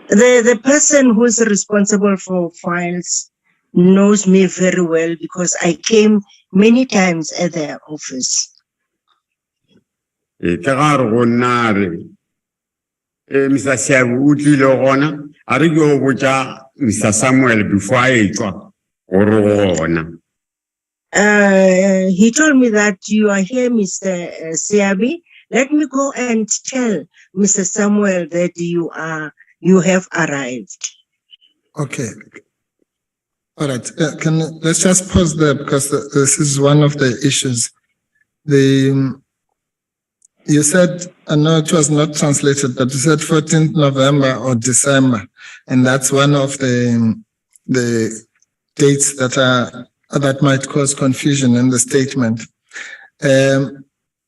The person who is responsible for files knows me very well because I came many times at their office. Mr. Sebu utlile gona a re go botsa Mr. Samuel before I tswa go gona. He told me that you are here, Mr. Siabi. Let me go and tell Mr. Samuel that you have arrived. Okay. All right. Let's just pause there because this is one of the issues. You said, I know it was not translated, but you said 14th November or December, and that's one of the dates that might cause confusion in the statement.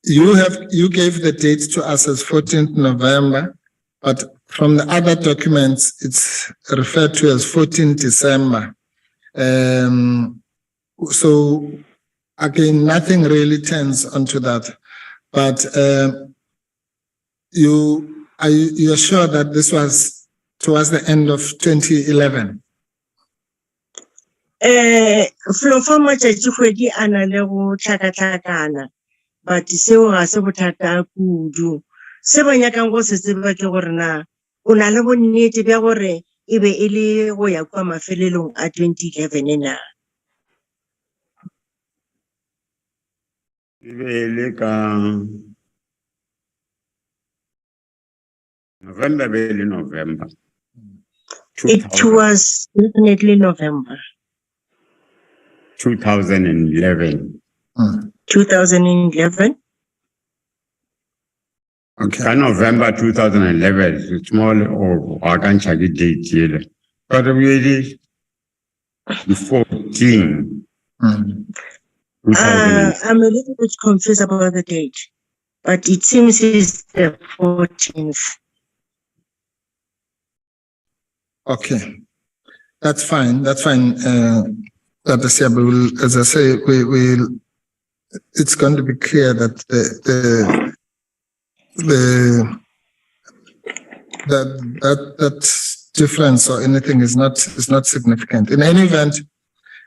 You gave the date to us as 14th November, but from the other documents, it's referred to as 14th December. So again, nothing really turns onto that. But you're sure that this was towards the end of 2011? But seo ga se bothata kudu. Se ba nyakang go se tseba ke gore na o na le bonnete bja gore e be e le go ya kwa mafelelong a 2011 na. November. It was definitely November 2011. 2011. Okay. November 2011, it's more of I can't check the date here. But really, 14. I'm a little bit confused about the date, but it seems it's the 14th. Okay. That's fine. That's fine. As I say, it's going to be clear that that difference or anything is not significant. In any event,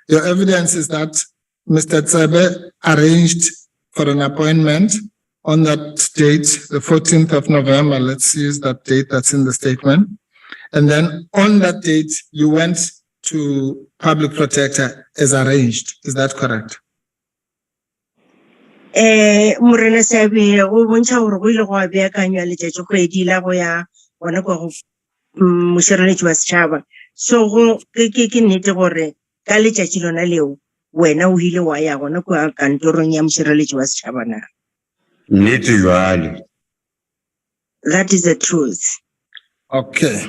your evidence is that Mr. Tsebe arranged for an appointment on that date, the 14th of November. Let's use that date that's in the statement. And then on that date, you went to Public Protector as arranged. Is that correct? Morena Seabe o bontsha gore go ile go a beakanywa letšatši kgwedi la go ya gona kwa go mošireletši wa setšhaba. So go ke nnete gore ka letšatši lona leo wena o ile wa ya gona kwa kantorong ya mošireletši wa setšhaba na? Nnete jwale. That is the truth. Okay.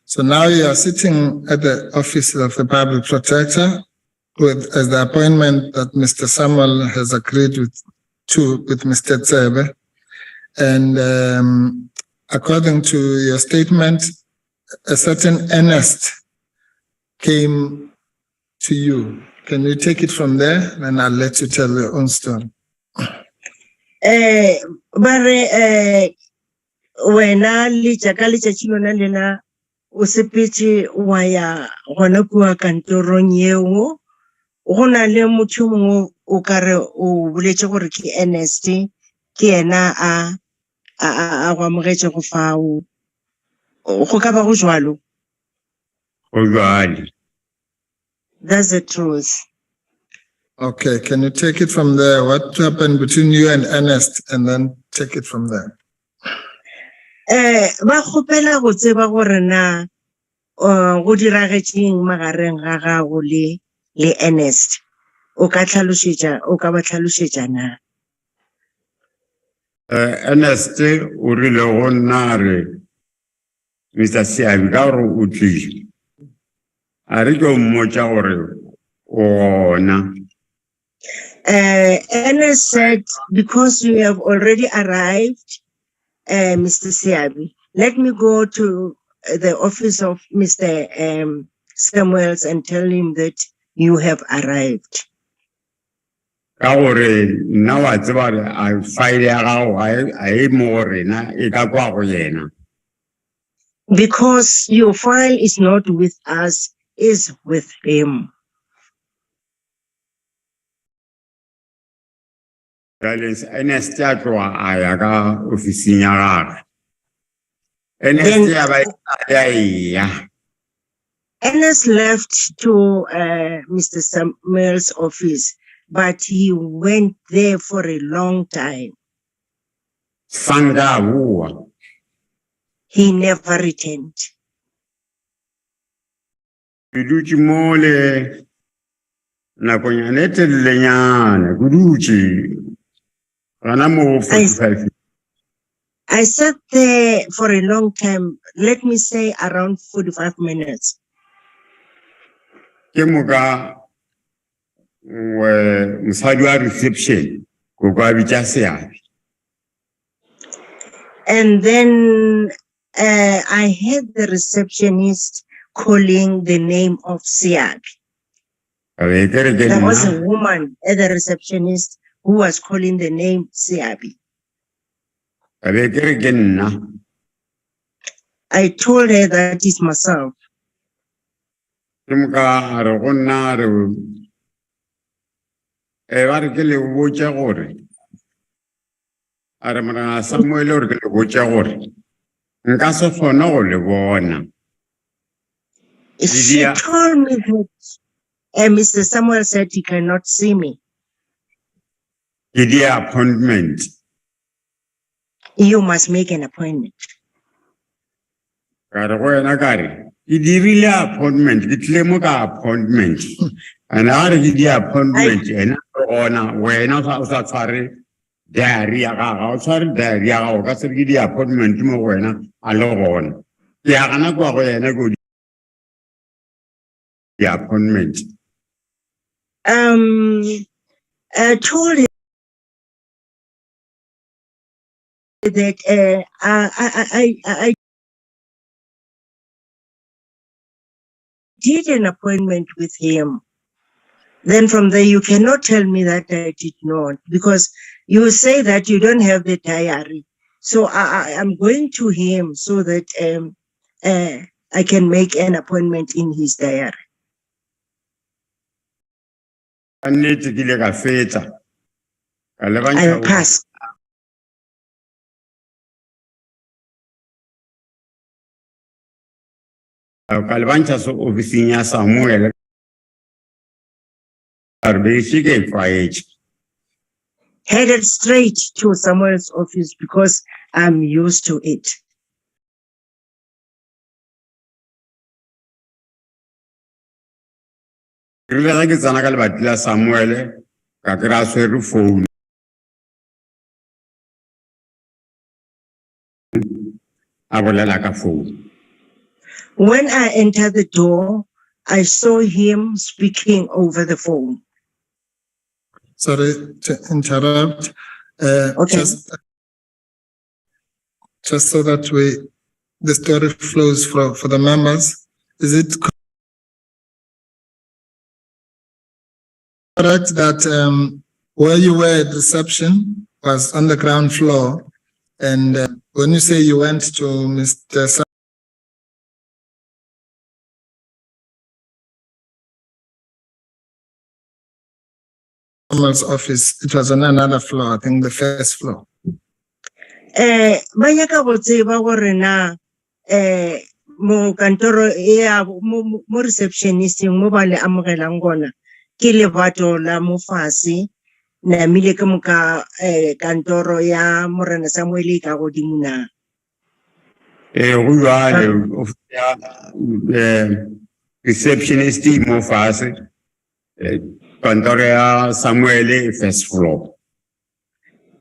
So now you are sitting at the office of the Public Protector as the appointment that Mr. Samuel has agreed with Mr. Tsebe. And according to your statement, a certain Ernest came to you. Can you take it from there? And I'll let you tell your own story. Wena ka letšatši lona lela o sepetse wa ya gona kua kantorong eo go na le motho mongwe o kare o boletše gore ke Ernest ke yena a go amogetše go fao go ka ba go jwalo? That's the truth. Okay, can you take it from there? What happened between you and Ernest, and then take it from there? Ba kgopela go tseba gore na go diragetšeng magareng ga gago le Ernest. O ka ba tlhalošetša na? Ernest o rile go nna re Mr. Siabi ka gore o tlile. A re ke o mmotša gore o gona. Ernest said, because you have already arrived, Mr. Siabi, let me go to the office of Mr. Samuels and tell him that you have arrived. Ka gore nna wa tseba a file ya gago a e mo rena e ka kwa go yena. Because your file is not with us, is with him. Ernest ya tloga a ya ka ofising ya gagwe. Ernest left to Mr. Samuel's office, but he went there for a long time. He never returned. I sat there for a long time, let me say around 45 minutes. Reception. And then I heard the receptionist calling the name of Siabi. There was a woman at the receptionist who was calling the name Siabi. I told her that is myself. She told me that Mr. Samuel said he cannot see me. ke di appointment. You must make an appointment. Ka re go wena ka re, ke dirile appointment, ke tlile mo ka appointment. And ha re ke di appointment, ena ona, wena o sa tshware diary ya gaga, o tshware diary ya gaga, o ka se re ke di appointment mo go wena a le gona. Ke ya gana kwa go yena go di appointment. I told him that I did an appointment with him. Then from there, you cannot tell me that I did not, because you say that you don't have the diary. So I'm going to him so that I can make an appointment in his diary. I need to get a feta. I pass. Kalbancha so oficinia Samuel Headed straight to Samuel's office because I'm used to it. Samuel phone. When I entered the door, I saw him speaking over the phone. Sorry to interrupt. Okay. Just so that the story flows for the members. Is it correct that where you were at reception was on the ground floor, and when you say you went to Mr. Samuel's office, it was on another floor, I think the first floor? Banyaka go tseba gore na mo kantoro ya mo receptionist mo ba le amogelang gona ke le batho la mo fase na mile ke mo ka kantoro ya morena Samuel ka godimo na. Receptionist mo fase kantoro ya Samuel first floor.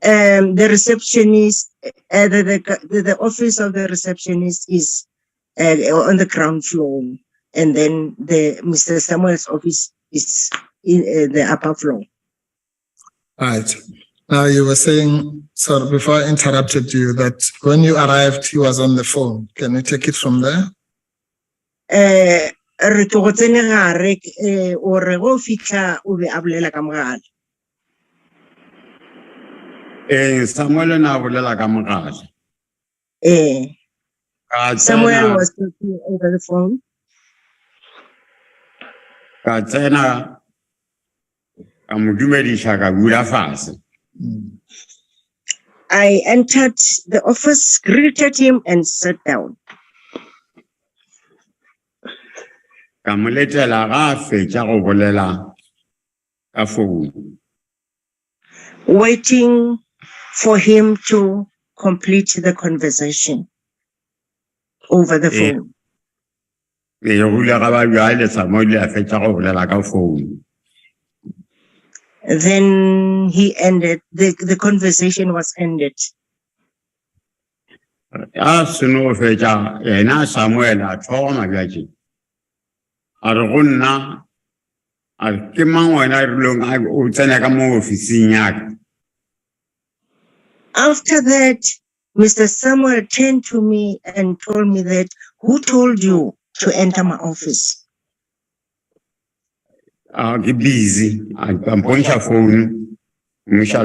The receptionist, the office of the receptionist is on the ground floor, and then Mr. Samuel's office is in the upper floor. Right. Now you were saying, sorry, before I interrupted you, that when you arrived, he was on the phone. Can you take it from there? Re go tsene gare o re go fitla o be a bolela ka mogala. Samuel na bolela ka mogala. Samuel was talking over the phone. Ka tsena ka mo dumedisha ka bula fase. I entered the office, greeted him, and sat down. Ka mo letela ga fetša go bolela ka phone. Waiting for him to complete the conversation over the phone. Then he ended, the conversation was ended. After that, Mr. Samuel turned to me and told me that, who told you to enter my office? Busy. I'm going to phone. Busy.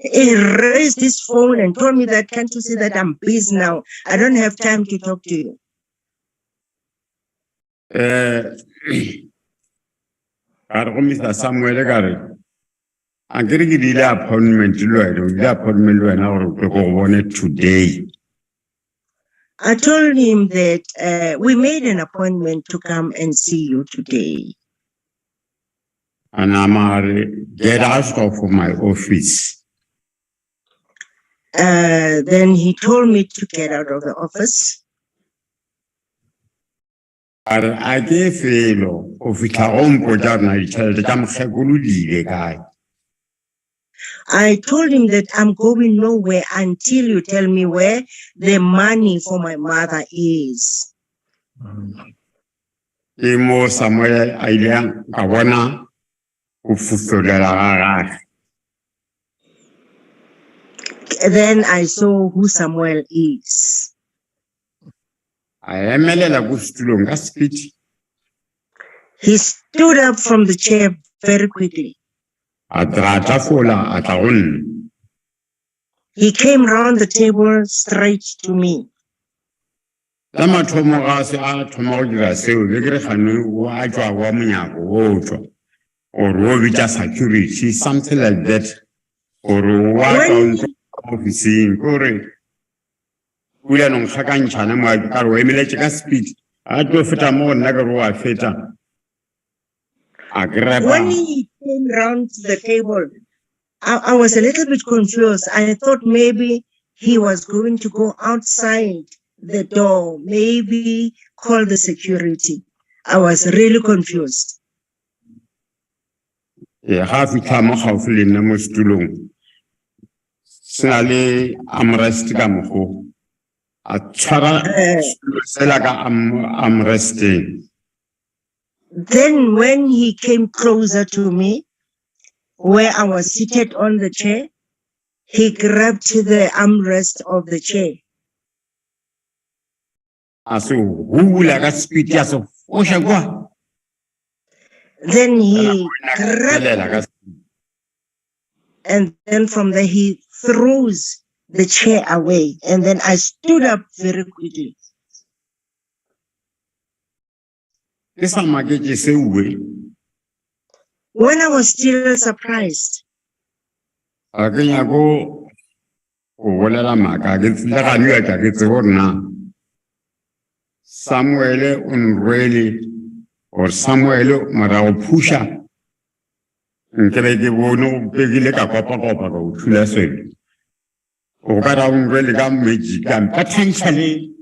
He raised his phone and told me that, can't you see that I'm busy now? I don't have time to talk to you. Mr. Samuel, I'm getting the appointment today. I told him that we made an appointment to come and see you today. and I'm get out of my office. Then he told me to get out of the office. I gave fellow of it I told him that I'm going nowhere until you tell me where the money for my mother is. Imo somewhere I learned Kawana Then I saw who Samuel is. I am a speech. He stood up from the chair very quickly. He came round the table straight to me. Or security, something like that. Or what officing, we are on Hakanchana, my car, speech. I do fit a more Nagaroa feta. When he came round the table, I was a little bit confused. I thought maybe he was going to go outside the door, maybe call the security. I was really confused. Yeah, half the time, hopefully, no more too long. Snally, I'm resting. I'm resting. Then when he came closer to me, where I was seated on the chair, he grabbed the armrest of the chair. So who will I speak as of Oshagua? Then he grabbed, and then from there he throws the chair away. And then I stood up very quickly. When I was still surprised, Samuel unreally or Samuel Marao Pusha. No big like a papa to lesson. Ogaram really got magic and potentially.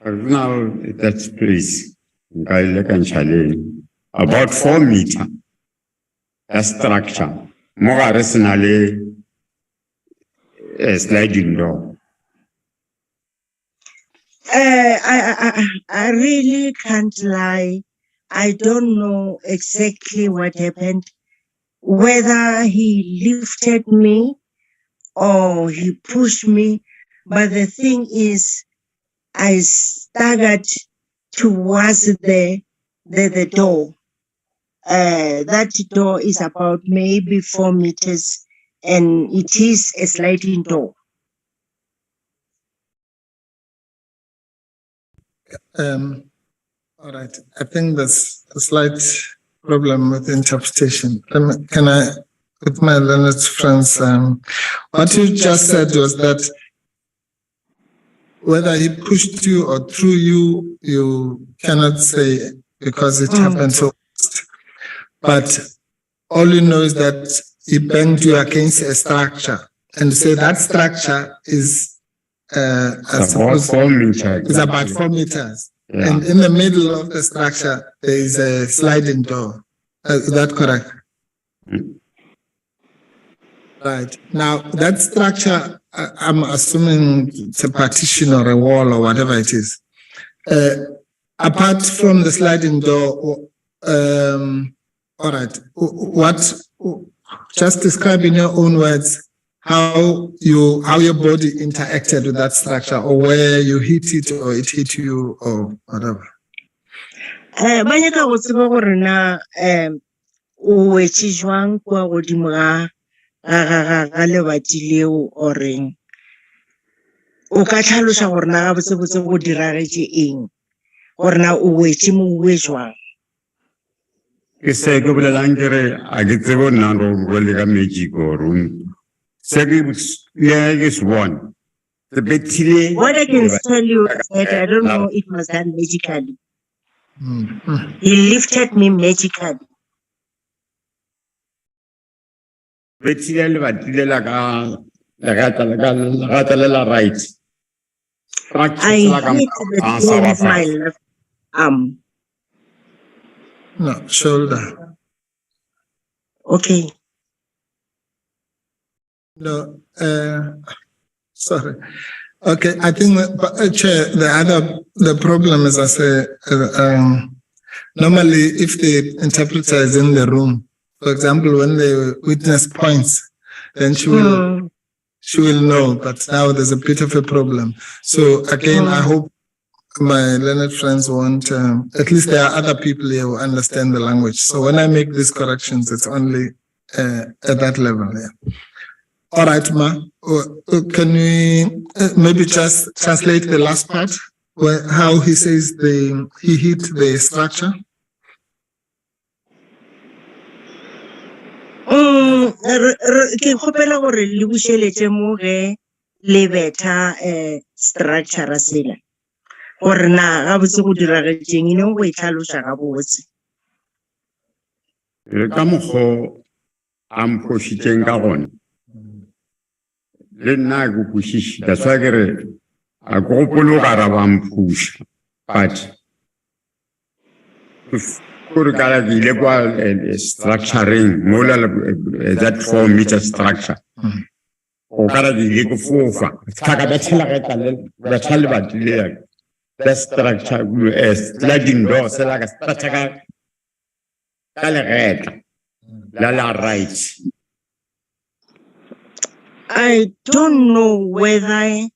Now that's place. About 4 meters. A structure. More rationally a sliding door. I really can't lie. I don't know exactly what happened, whether he lifted me or he pushed me. But the thing is, I staggered towards the door. That door is about maybe 4 meters, and it is a sliding door. All right. I think there's a slight problem with interpretation. Can I, with my learned friends, what you just said was that whether he pushed you or threw you, you cannot say because it happened so fast. But all you know is that he banged you against a structure, and say that structure is about 4 meters. It's about 4 meters. Yeah. And in the middle of the structure, there is a sliding door. Is that correct? Right. Now, that structure, I'm assuming it's a partition or a wall or whatever it is. Apart from the sliding door, all right. Just describe in your own words how your body interacted with that structure, or where you hit it or it hit you or whatever. Banyaka go tseba gore na o wetse jwang kwa godimo ga lebati leo o reng o ka tlhalosa gore na ga botse go diragetse eng gore na o wetse mo uwe jwang. Ke se go bolelang kere a ke tsebo nna go le ka magic or room. Is one. The bacteria. What I can tell you is that I don't know it was done magically. He lifted me magically. Betile le batile la ka la right. I hit the chair with my left arm. No, shoulder. Okay. No, sorry. Okay, I think, Chair, the problem is, I say, normally if the interpreter is in the room, for example, when the witness points, then she will know, but now there's a bit of a problem. So again, I hope my learned friends won't, at least there are other people here who understand the language. So when I make these corrections, it's only at that level. Yeah. All right, Ma, can we maybe just translate the last part, where how he says he hit the structure? Ke kgopela gore le bušeletse mo ge le betha structure sela gore na ga botse go diragetseng e neng go e tlhaloša ga botse. Le ka mokgo a mphošitšeng ka gona le nna go kwešiša that's why ke re a ke gopole o ka ra ba mphuša but kore ka la ke ile kwa structuring mola that 4-meter structure o ka ra ke ile ke fofa ka betšhela ge betšha le batile the structure sliding door se la ka structure ka legetla la right. I don't know whether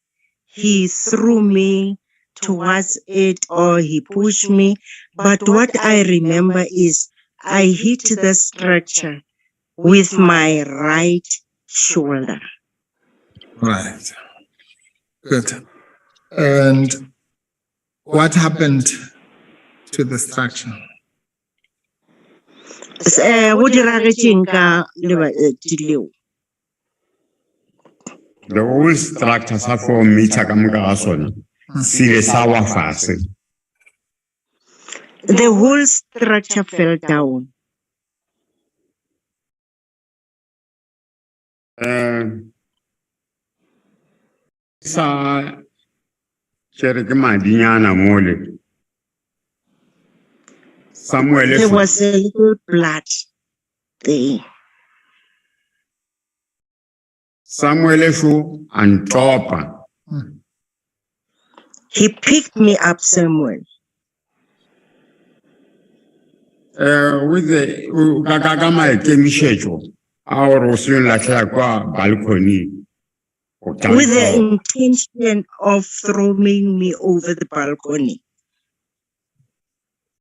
he threw me towards it or he pushed me, but what I remember is I hit the structure with my right shoulder. Right. Good. And what happened to the structure? Go diragetseng ka lebatileo. The whole structure sa 4-meter ka moka ga sona se sa wa fatshe. The whole structure fell down. Sa kere ke madinyana mole. There was a little blood there. Samuel Eshu and Topa. He picked me up, Samuel. With the Gagama Kemishejo, our Rosun Lakwa balcony. With the intention of throwing me over the balcony.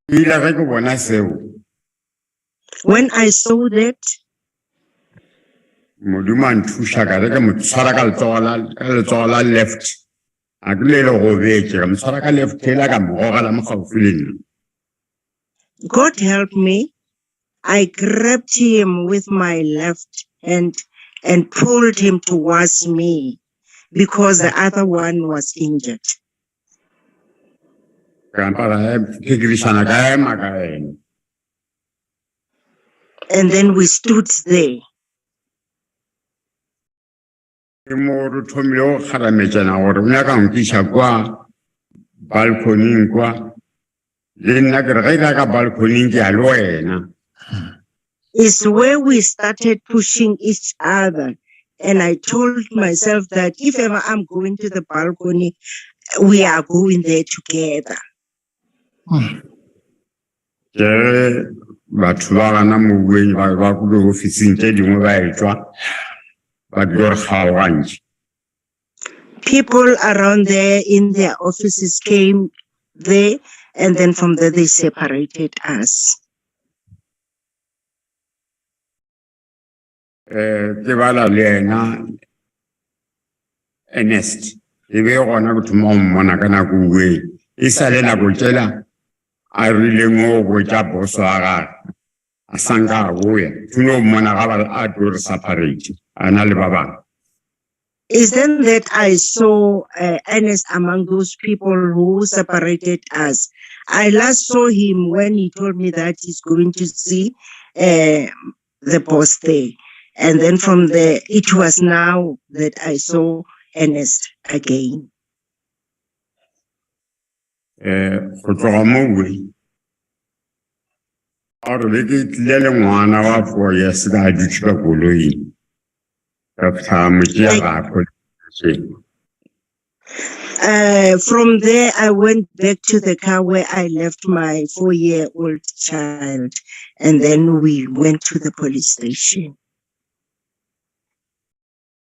When I saw that, Moduman Tushaka left. God help me. I grabbed him with my left hand and pulled him towards me because the other one was injured. And then we stood there. It's where we started pushing each other. And I told myself that if ever I'm going to the balcony, we are going there together. People around there in their offices came there, and then from there they separated us. Ernest, I really know what I was Asanga Woya, to know Monagaba separate, and Alibaba. Is then that I saw Ernest among those people who separated us. I last saw him when he told me that he's going to see the boss there. And then from there, it was now that I saw Ernest again. Go tloga moo a re be ke tlile le ngwana wa 4 years ka dutse ka koloing ka fitlha mo tšea gagwe. From there, I went back to the car where I left my 4-year-old child, and then we went to the police station.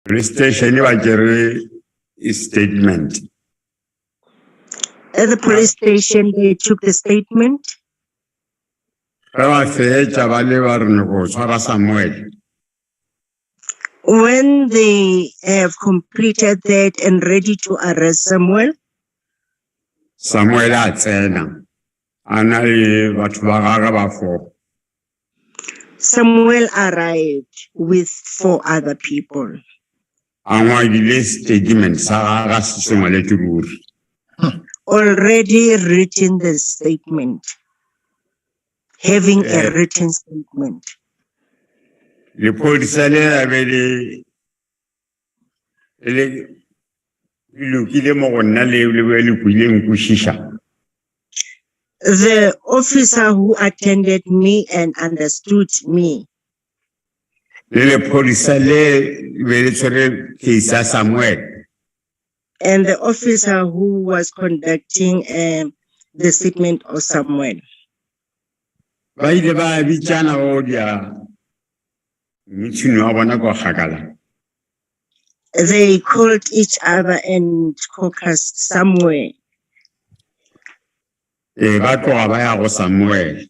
Police station ba kere statement. At the police station, they took the statement. Ba fetša ba le ba re ne go tshwara Samuel. When they have completed that and ready to arrest Samuel, Samuel a tsena a na le batho ba gagwe ba 4. Samuel arrived with 4 other people. A ngwadile statement sa gagwe se sengwe le ruri. Already written the statement, having a written statement. Le polisa le a be le lokile mo go nna le be le kwileng kwešiša. The officer who attended me and understood me, Le polisa le be le tshwere case ya Samuel. and the officer who was conducting the statement of Samuel. Ba ile ba bitšana go dia mitšhini wa bona kwa kgakala. They called each other and caucused somewhere. Ba tloga ba ya go Samuel.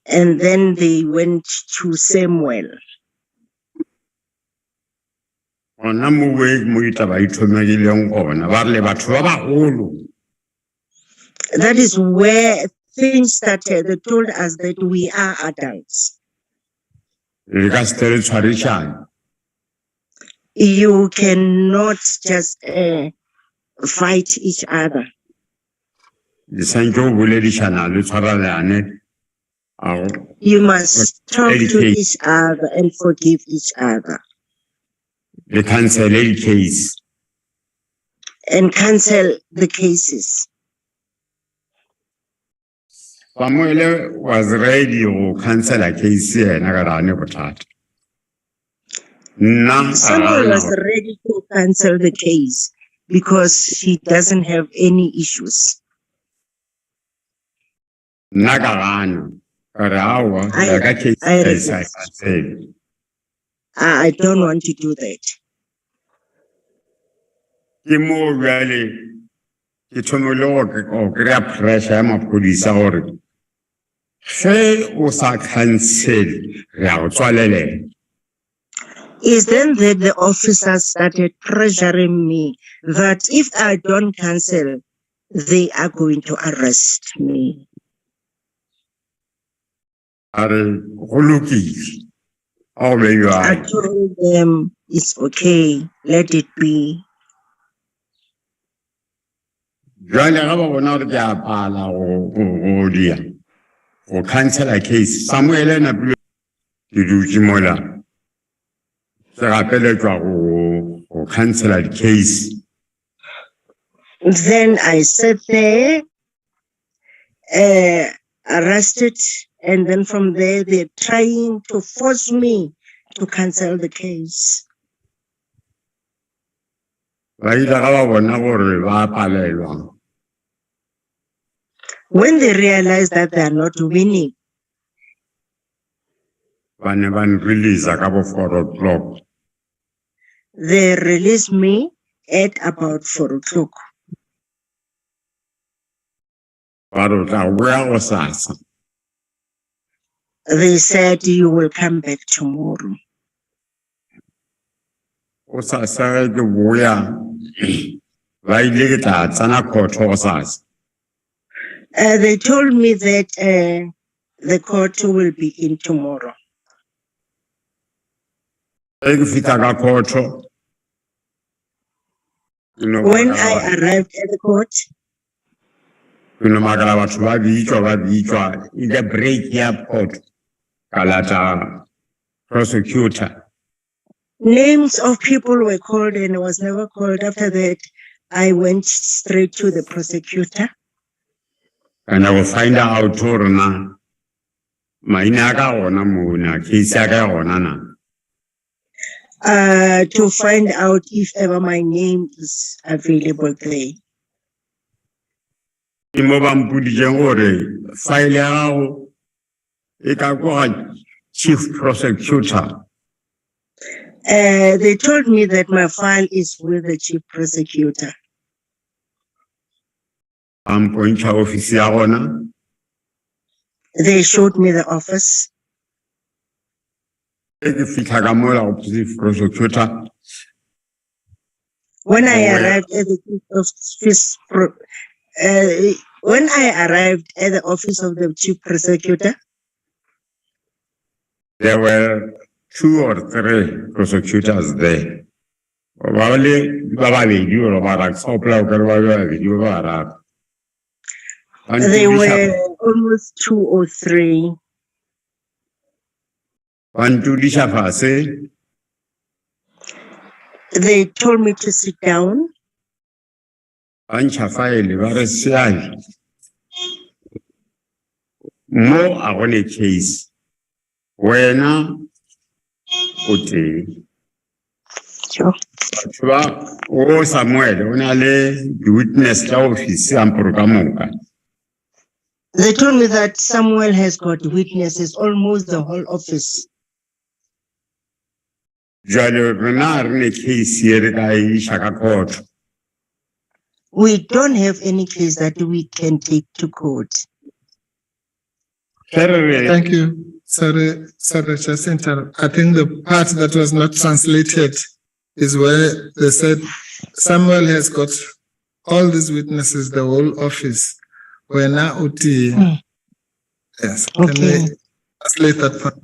And then they went to Samuel. Gona mo mo ditaba di thomegileng gona ba re le batho ba bagolo. That is where things started. They told us that we are adults. Le ka se le tshwarišana. You cannot just fight each other. Le santse o boledišana le tshwarelane. You must talk to each other and forgive each other. Le cancel the case. And cancel the cases. Samuel was ready to cancel a case yena ka rane bothata. Samuel was ready to cancel the case because he doesn't have any issues. Nna ka gana ka re aowa ka case I cancel. I don't want to do that. Ke mo bjale ke thomile go kry-a pressure ya maphodisa gore ge o sa cancel re a go tswalelela. Is then that the officers started pressuring me that if I don't cancel, they are going to arrest me. A re go lokile. Oh, you are. I told them it's okay, let it be. Jwale ga ba bona gore ke a pala go dia go cancel a case. Samuel ena pele ke dutse mola ke gapeletswa go cancel a case. Then I sat there, arrested, and then from there they're trying to force me to cancel the case. Ba ile ga ba bona gore ba palelwa. When they realize that they are not winning, Ba ne ba release ka bo 4 o'clock. they released me at about 4 o'clock. Ba re tla boya go sasa. They said you will come back tomorrow. O sasa ke boya ba ile ke tla tsana court go sasa. They told me that the court will be in tomorrow. Ge ke fitla ka court. When I arrived at the court, magala batho ba bitswa in the break ya court ka lata prosecutor. Names of people were called and I was never called. After that, I went straight to the prosecutor. And I will find out na maina ka ona muna case ya ka ona na. To find out if ever my name is available there. Imo ba mpuditse gore file ya gago e ka kwa chief prosecutor. They told me that my file is with the chief prosecutor. Ampointsha office ya gona. They showed me the office. Chief prosecutor. When I arrived at the office of the chief prosecutor, there were 2 or 3 prosecutors there. they were almost 2 or 3. They told me to sit down. More on a case. When Sure. Samuel, the witness office and program. They told me that Samuel has got witnesses, almost the whole office. We don't have any case that we can take to court. Thank you. Sorry, Jacinta. I think the part that was not translated is where they said Samuel has got all these witnesses, the whole office. We're now Uti. Yes. Okay. Can we translate that part?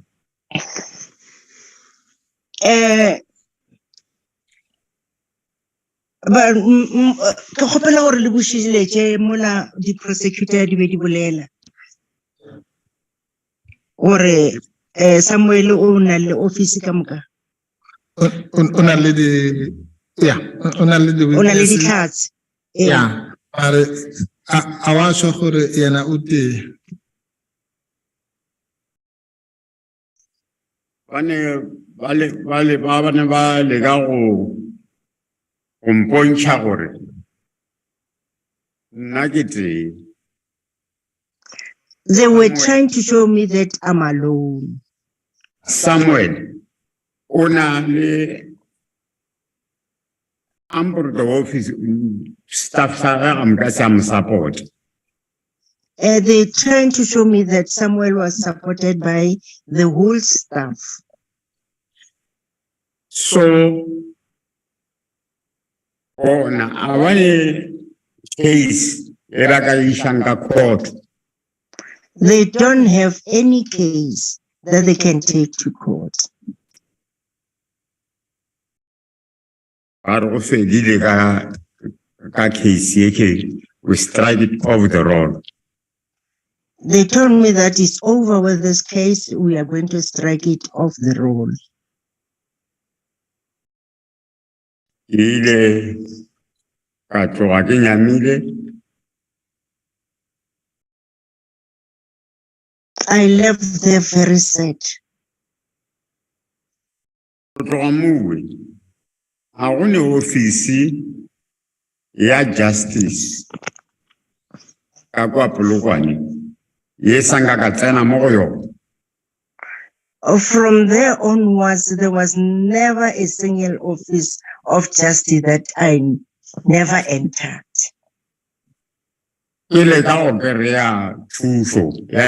But ke kgopela gore le bušitše mola di prosecutor di be di bolela gore Samuel o na le office ka moka. O na le di tlhatse. Yeah. Are a wa sho gore yena o teng. Ba ne ba leka go mpontšha gore nna ke teng. They were trying to show me that I'm alone. Samuel o na le the office staff support. They trying to show me that Samuel was supported by the whole staff. So, na awale case eraka court. They don't have any case that they can take to court. We strike it off the road. They told me that it's over with this case. We are going to strike it off the roll. I left there very sad. Office ya justice kakwa polokwane yesanga ka tsena mo go yona. From there onwards, there was never a single office of justice that I never entered.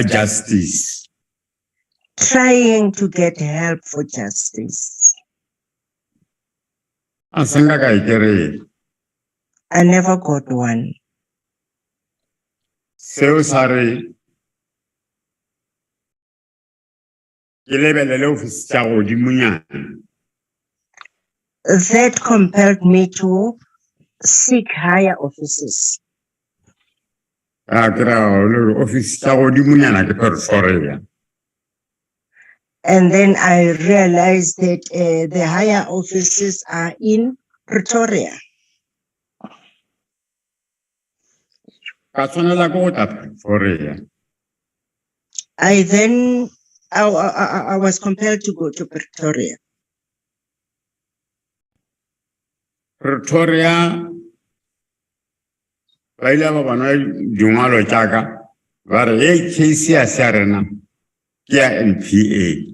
Justice. Trying to get help for justice. I never got one. So sorry. That compelled me to seek higher offices. And then I realized that the higher offices are in Pretoria. Ka tshwanela ke go tla Pretoria. I was compelled to go to Pretoria. Pretoria, ba ile ba bona dingwalo tsa ka, ba re hey case ya se rena ke ya NPA.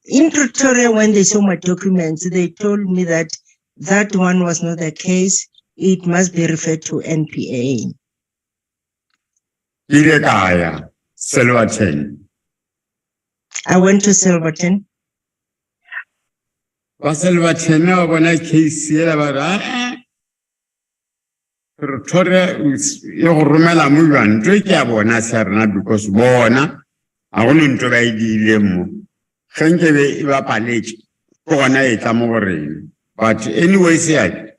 In Pretoria, when they saw my documents, they told me that that one was not the case. It must be referred to NPA. Ke ile ka ya Silverton. I went to Silverton. Ba Silverton ba bona case ya ba ra Pretoria e go romela mo ntwe ke ya bona se rena because bona a go ntwe ba idile mo ge be ba paletse go gona e tla mo goreng. But anyway se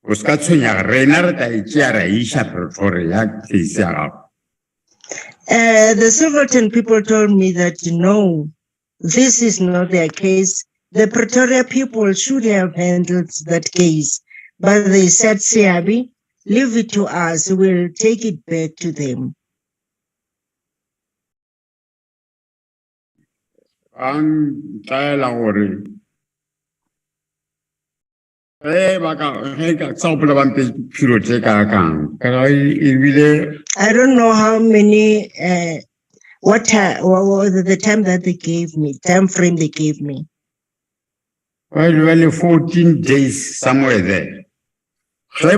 o ska tshwenya rena re ta itse ra isha Pretoria case ya gago. The Silverton people told me that no, this is not their case. The Pretoria people should have handled that case. But they said, Siabi, leave it to us. We'll take it back to them. Taela gore I don't know how many what was the time that they gave me, time frame they gave me. Well, 14 days somewhere there. They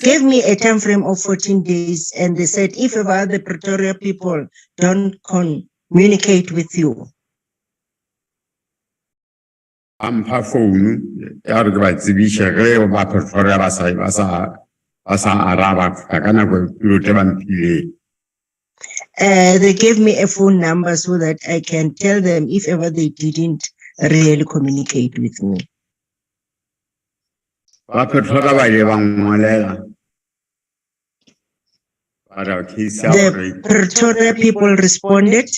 gave me a time frame of 14 days and they said, if ever the Pretoria people don't communicate with you. I'm her phone. They gave me a phone number so that I can tell them if ever they didn't really communicate with me. The Pretoria people responded.